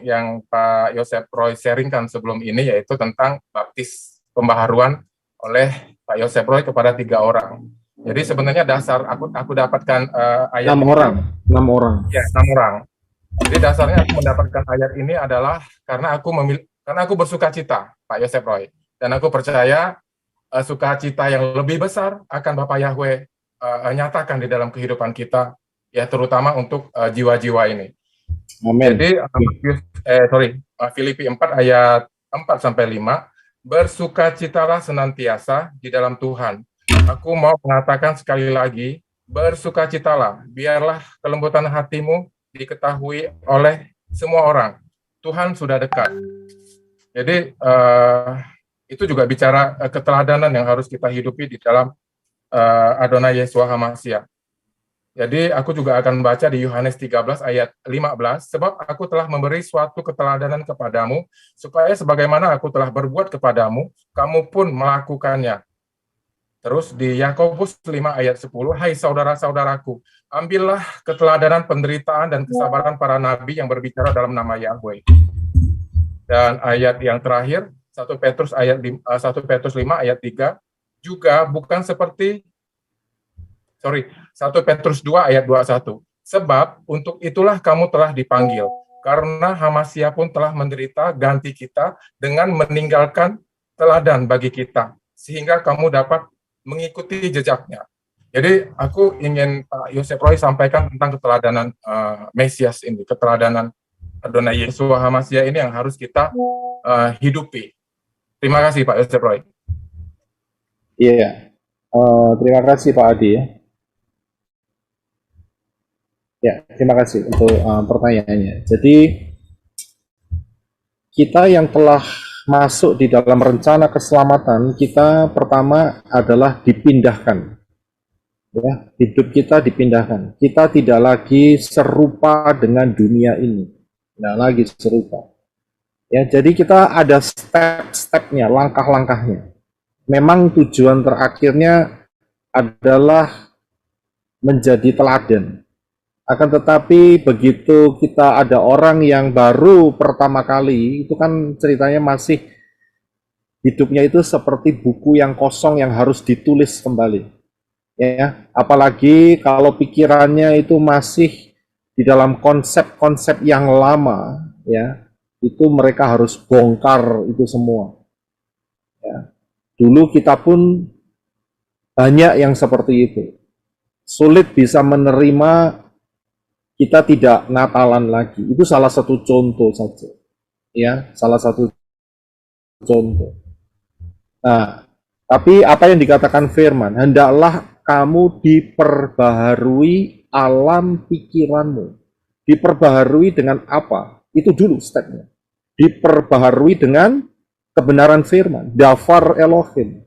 yang Pak Yosef Roy sharingkan sebelum ini, yaitu tentang baptis pembaharuan oleh Pak Yosef Roy kepada 3 orang. Jadi sebenarnya dasar aku dapatkan ayat 6 orang. Ya, 6 orang. Jadi dasarnya aku mendapatkan ayat ini adalah karena aku bersuka cita, Pak Yosef Roy, dan aku percaya sukacita yang lebih besar akan Bapak Yahweh nyatakan di dalam kehidupan kita, ya terutama untuk jiwa-jiwa ini. Amin. Jadi Filipi 4 ayat 4-5, bersukacitalah senantiasa di dalam Tuhan. Aku mau mengatakan sekali lagi, bersukacitalah, biarlah kelembutan hatimu diketahui oleh semua orang. Tuhan sudah dekat. Jadi itu juga bicara keteladanan yang harus kita hidupi di dalam Adonai Yeshua HaMashiach. Jadi aku juga akan baca di Yohanes 13 ayat 15, sebab aku telah memberi suatu keteladanan kepadamu, supaya sebagaimana aku telah berbuat kepadamu, kamu pun melakukannya. Terus di Yakobus 5 ayat 10, hai saudara-saudaraku, ambillah keteladanan penderitaan dan kesabaran para nabi yang berbicara dalam nama Yahweh. Dan ayat yang terakhir, 1 Petrus 5 ayat 3, juga bukan seperti 1 Petrus 2 ayat 21. Sebab untuk itulah kamu telah dipanggil, karena Hamashiach pun telah menderita ganti kita dengan meninggalkan teladan bagi kita, sehingga kamu dapat mengikuti jejaknya. Jadi aku ingin Pak Yosef Roy sampaikan tentang keteladanan Mesias ini, keteladanan Adonai Yeshua HaMashiach ini yang harus kita hidupi. Terima kasih Pak Yosef Roy. Iya, terima kasih Pak Adi ya. Ya, terima kasih untuk pertanyaannya. Jadi kita yang telah masuk di dalam rencana keselamatan, kita pertama adalah dipindahkan. Ya, hidup kita dipindahkan. Kita tidak lagi serupa dengan dunia ini. Tidak lagi serupa. Ya, jadi kita ada step-stepnya, langkah-langkahnya. Memang tujuan terakhirnya adalah menjadi teladan. Akan tetapi begitu kita ada orang yang baru pertama kali, itu kan ceritanya masih hidupnya itu seperti buku yang kosong yang harus ditulis kembali. Ya, apalagi kalau pikirannya itu masih di dalam konsep-konsep yang lama, ya, itu mereka harus bongkar itu semua. Ya. Dulu kita pun banyak yang seperti itu. Sulit bisa menerima kita tidak Natalan lagi. Itu salah satu contoh saja. Ya, salah satu contoh. Nah, tapi apa yang dikatakan firman, hendaklah kamu diperbaharui alam pikiranmu. Diperbaharui dengan apa? Itu dulu stepnya. Diperbaharui dengan kebenaran firman, dafar Elohim.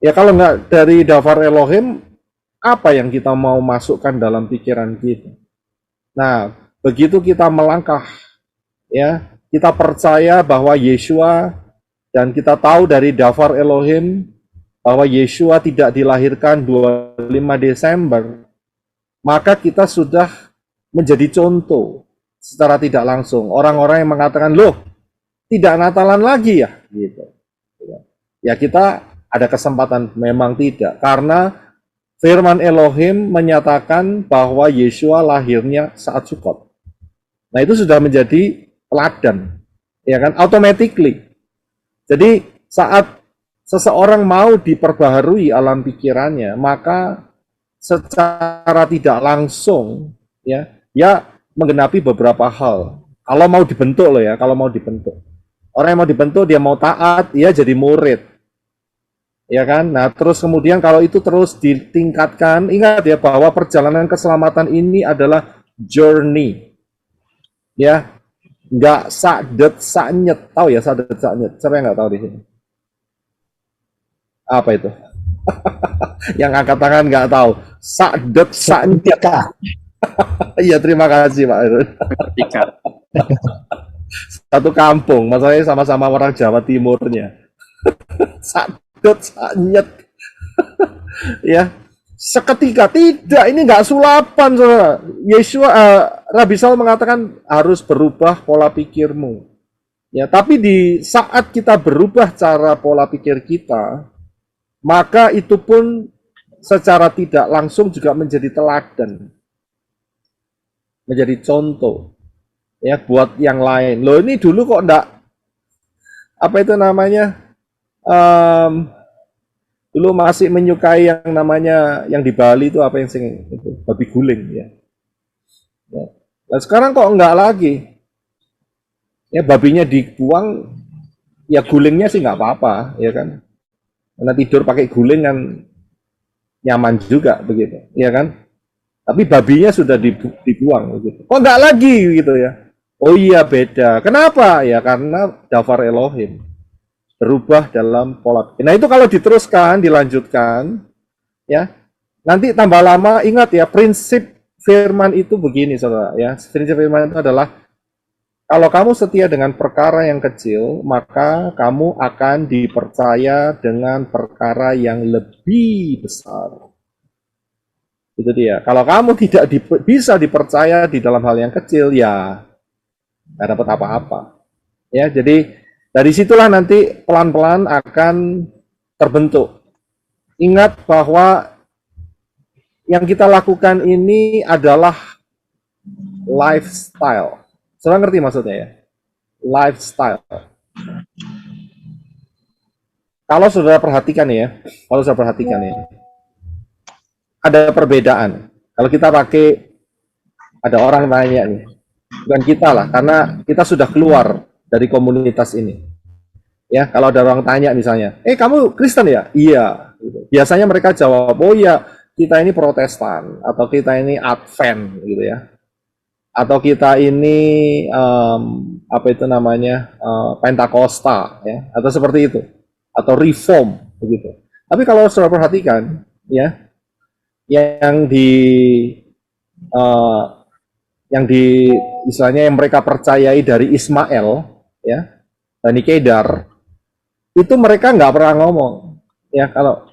Ya kalau nggak dari dafar Elohim, apa yang kita mau masukkan dalam pikiran kita? Nah, begitu kita melangkah, ya, kita percaya bahwa Yeshua, dan kita tahu dari dafar Elohim, bahwa Yeshua tidak dilahirkan 25 Desember, maka kita sudah menjadi contoh secara tidak langsung. Orang-orang yang mengatakan, loh, tidak Natalan lagi ya? Gitu. Ya kita ada kesempatan, memang tidak. Karena firman Elohim menyatakan bahwa Yeshua lahirnya saat Sukkot. Nah itu sudah menjadi teladan, ya kan? Automatically. Jadi saat seseorang mau diperbaharui alam pikirannya, maka secara tidak langsung ya menggenapi beberapa hal. Kalau mau dibentuk loh ya, kalau mau dibentuk. Orang yang mau dibentuk dia mau taat, dia jadi murid. Ya kan? Nah, terus kemudian kalau itu terus ditingkatkan, ingat ya bahwa perjalanan keselamatan ini adalah journey. Ya. Enggak sadet saknyet, tahu ya sadet saknyet? Siapa yang enggak tahu di sini? Apa itu? Yang angkat tangan nggak tahu. Sadet saknyet. Iya, terima kasih Pak Irun. Satu kampung, masalahnya sama-sama orang Jawa Timurnya. Sadet saknyet. Ya, seketika tidak, ini nggak sulapan, saudara. Yeshua, Rabi Saul mengatakan harus berubah pola pikirmu. Ya, tapi di saat kita berubah cara pola pikir kita, maka itu pun secara tidak langsung juga menjadi teladan, menjadi contoh, ya buat yang lain. Loh ini dulu kok enggak, apa itu namanya, dulu masih menyukai yang namanya, yang di Bali itu apa yang sing itu, babi guling ya. Nah sekarang kok enggak lagi, ya babinya dibuang, ya gulingnya sih nggak apa-apa, ya kan. Karena tidur pakai guling kan nyaman juga begitu, ya kan? Tapi babinya sudah dibuang begitu. Kok enggak lagi gitu ya? Oh iya beda. Kenapa? Ya karena dafar Elohim berubah dalam pola. Nah itu kalau diteruskan, dilanjutkan, ya nanti tambah lama. Ingat ya prinsip firman itu begini, saudara. Ya prinsip firman itu adalah kalau kamu setia dengan perkara yang kecil, maka kamu akan dipercaya dengan perkara yang lebih besar. Itu dia. Kalau kamu tidak bisa dipercaya di dalam hal yang kecil, ya nggak dapat apa-apa. Ya, jadi dari situlah nanti pelan-pelan akan terbentuk. Ingat bahwa yang kita lakukan ini adalah lifestyle. Saudara ngerti maksudnya ya? Lifestyle. Kalau saudara perhatikan ya, ada perbedaan. Kalau kita pakai, ada orang nanya nih, bukan kita lah, karena kita sudah keluar dari komunitas ini. Ya, kalau ada orang tanya misalnya, kamu Kristen ya? Iya. Biasanya mereka jawab, oh ya, kita ini Protestan atau kita ini Advent, gitu ya. Atau kita ini apa itu namanya Pentakosta ya, atau seperti itu, atau Reform begitu. Tapi kalau saudara perhatikan ya, yang di eh, yang di istilahnya yang mereka percayai dari Ismail, ya, Bani Kedar, itu mereka nggak pernah ngomong, ya, kalau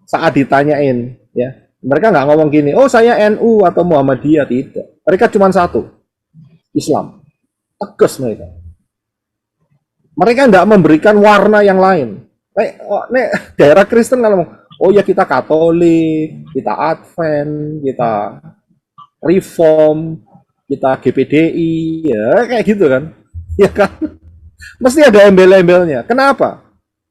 saat ditanyain, ya, mereka nggak ngomong gini, oh saya NU atau Muhammadiyah, tidak. Mereka cuma satu, Islam, tegas mereka. Mereka nggak memberikan warna yang lain. Daerah Kristen kalau ngomong, oh ya kita Katolik, kita Advent, kita Reform, kita GPDI, ya kayak gitu kan, ya kan, mesti ada embel-embelnya. Kenapa?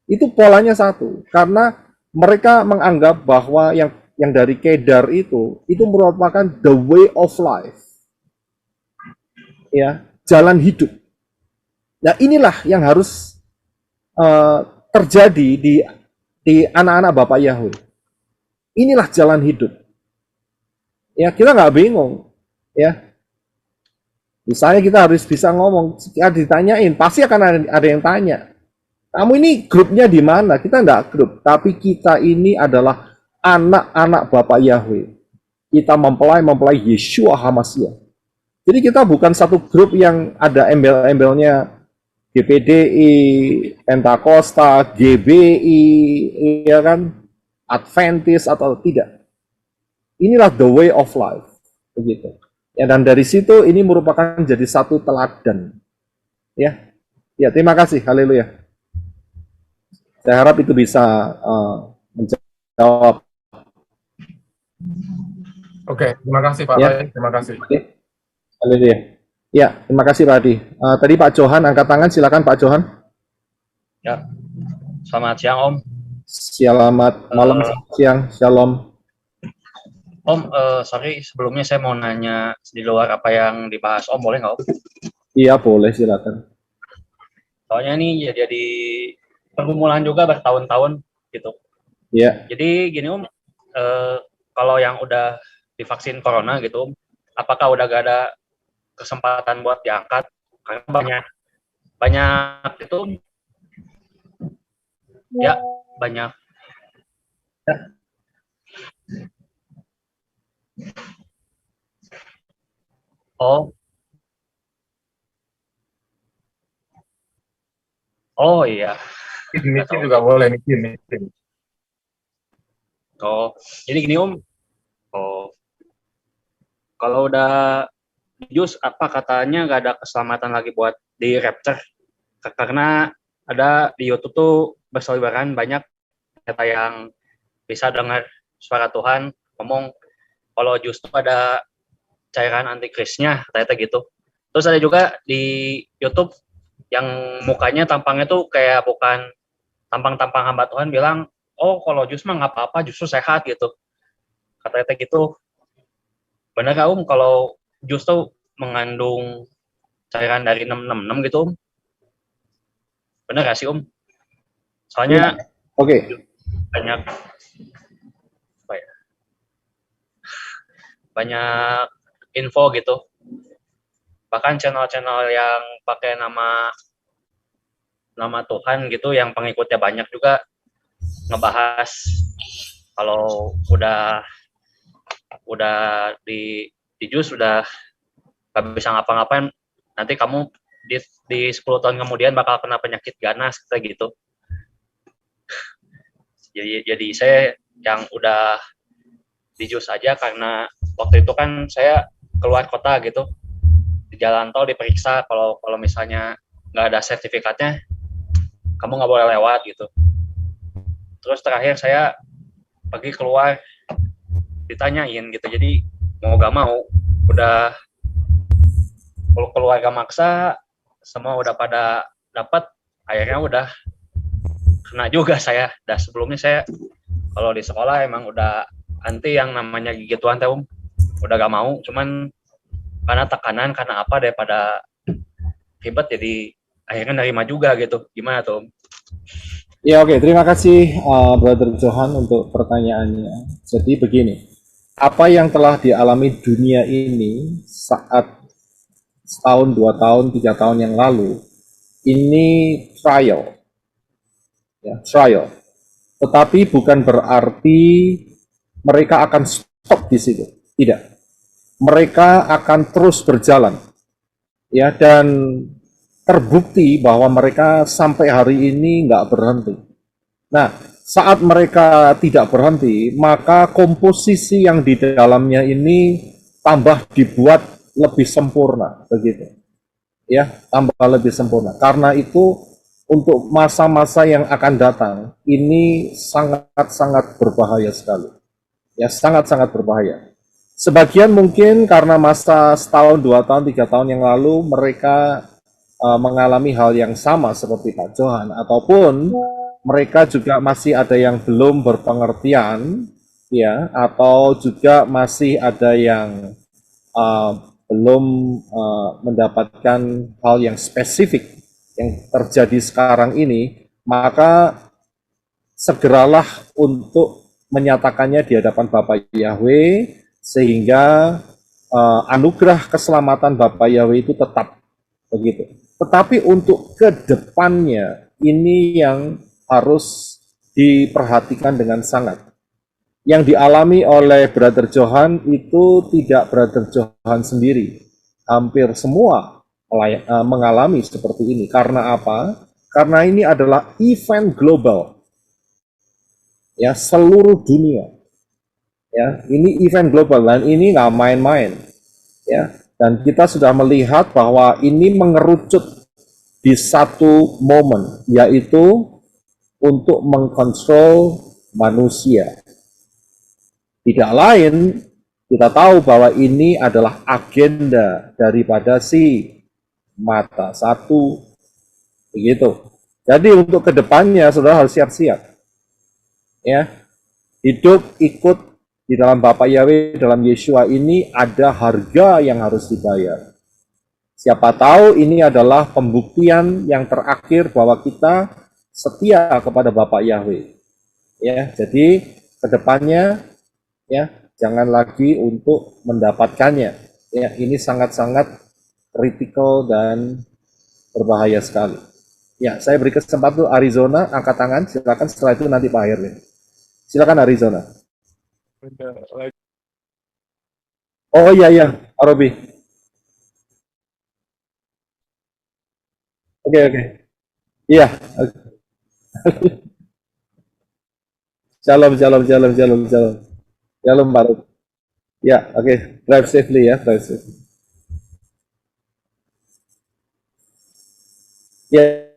Itu polanya satu, karena mereka menganggap bahwa yang dari Kedar itu merupakan the way of life, ya, jalan hidup. Nah inilah yang harus terjadi di anak-anak Bapak Yahweh. Inilah jalan hidup. Ya kita nggak bingung, ya. Misalnya kita harus bisa ngomong, ketika ditanyain, pasti akan ada yang tanya, kamu ini grupnya di mana? Kita enggak grup, tapi kita ini adalah anak-anak Bapak Yahweh. Kita mempelai Yeshua HaMashiach. Jadi kita bukan satu grup yang ada embel-embelnya GPDI, Pentakosta, GBI, ya kan, Adventist atau tidak. Inilah the way of life, begitu. Ya, dan dari situ ini merupakan jadi satu teladan. Ya, ya terima kasih, haleluya. Saya harap itu bisa menjawab. Oke, terima kasih Pak Ya. Rai, terima kasih. Haleluya. Ya, terima kasih Pak Adi. Tadi Pak Johan angkat tangan, silakan Pak Johan. Ya, selamat siang Om. Selamat malam, siang, shalom. Om, sorry sebelumnya saya mau nanya di luar apa yang dibahas Om, boleh nggak Om? Iya boleh, silakan. Soalnya ini ya jadi pergumulan juga bertahun-tahun gitu. Iya. Jadi gini Om, kalau yang udah divaksin corona gitu Om, apakah udah gak ada kesempatan buat diangkat? Karena banyak itu Om. Ya, banyak. Ya. Oh. Oh iya. Niki juga boleh, Niki. Oh, jadi gini Om. Oh, kalau udah jus apa katanya nggak ada keselamatan lagi buat di rapture, karena ada di YouTube tuh berseliweran banyak kata yang bisa dengar suara Tuhan ngomong kalau jus tuh ada cairan antikrisnya, katanya gitu. Terus ada juga di YouTube yang mukanya tampangnya tuh kayak bukan tampang-tampang hamba Tuhan bilang, oh kalau jus mah nggak apa-apa, justru sehat gitu. Katanya gitu. Benar nggak kalau jus tuh mengandung cairan dari 666 gitu Benar nggak sih Soalnya Oke. banyak apa ya? Banyak info gitu. Bahkan channel-channel yang pakai nama Tuhan gitu yang pengikutnya banyak juga ngebahas kalau udah di jus udah gak bisa ngapa-ngapain, nanti kamu di 10 tahun kemudian bakal kena penyakit ganas kayak gitu. Jadi saya yang udah di jus aja karena waktu itu kan saya keluar kota gitu, di jalan tol diperiksa kalau misalnya nggak ada sertifikatnya kamu nggak boleh lewat gitu. Terus terakhir saya pergi keluar ditanyain gitu, jadi mau gak mau udah keluarga maksa semua udah pada dapat, akhirnya udah kena juga saya. Dan sebelumnya saya kalau di sekolah emang udah anti yang namanya gigituan teh udah gak mau, cuman karena tekanan karena apa daripada ribet jadi akhirnya nerima juga gitu. Gimana tuh Ya oke, terima kasih Brother Johan untuk pertanyaannya. Jadi begini, apa yang telah dialami dunia ini saat setahun, 2 tahun, 3 tahun yang lalu, ini trial. Ya, trial. Tetapi bukan berarti mereka akan stop di situ. Tidak. Mereka akan terus berjalan. Ya, dan terbukti bahwa mereka sampai hari ini nggak berhenti. Nah, saat mereka tidak berhenti, maka komposisi yang di dalamnya ini tambah dibuat lebih sempurna, begitu. Ya, tambah lebih sempurna. Karena itu untuk masa-masa yang akan datang ini sangat-sangat berbahaya sekali. Ya, sangat-sangat berbahaya. Sebagian mungkin karena masa setahun, 2 tahun, 3 tahun yang lalu mereka mengalami hal yang sama seperti Pak Johan, ataupun mereka juga masih ada yang belum berpengertian, ya, atau juga masih ada yang belum mendapatkan hal yang spesifik yang terjadi sekarang ini, maka segeralah untuk menyatakannya di hadapan Bapak Yahweh, sehingga anugerah keselamatan Bapak Yahweh itu tetap begitu. Tetapi untuk kedepannya ini yang harus diperhatikan dengan sangat. Yang dialami oleh Brother Johan itu tidak Brother Johan sendiri. Hampir semua mengalami seperti ini. Karena apa? Karena ini adalah event global. Ya, seluruh dunia. Ya, ini event global dan ini nggak main-main. Ya, dan kita sudah melihat bahwa ini mengerucut di satu momen, yaitu untuk mengkontrol manusia. Tidak lain, kita tahu bahwa ini adalah agenda daripada si mata satu, begitu. Jadi untuk kedepannya saudara harus siap-siap, ya. Hidup ikut di dalam Bapak Yahweh, dalam Yeshua ini ada harga yang harus dibayar. Siapa tahu ini adalah pembuktian yang terakhir bahwa kita setia kepada Bapak Yahweh. Ya, jadi kedepannya, ya, jangan lagi untuk mendapatkannya. Ya, ini sangat-sangat kritikal dan berbahaya sekali. Ya, saya beri kesempatan untuk Arizona, angkat tangan, silakan. Setelah itu nanti Pak Herwin. Silakan Arizona. Oh iya, Pak Robi. Oke. Iya. Shalom. Shalom, Pak Robi. Ya, oke. Drive safely ya, drive safely. Ya.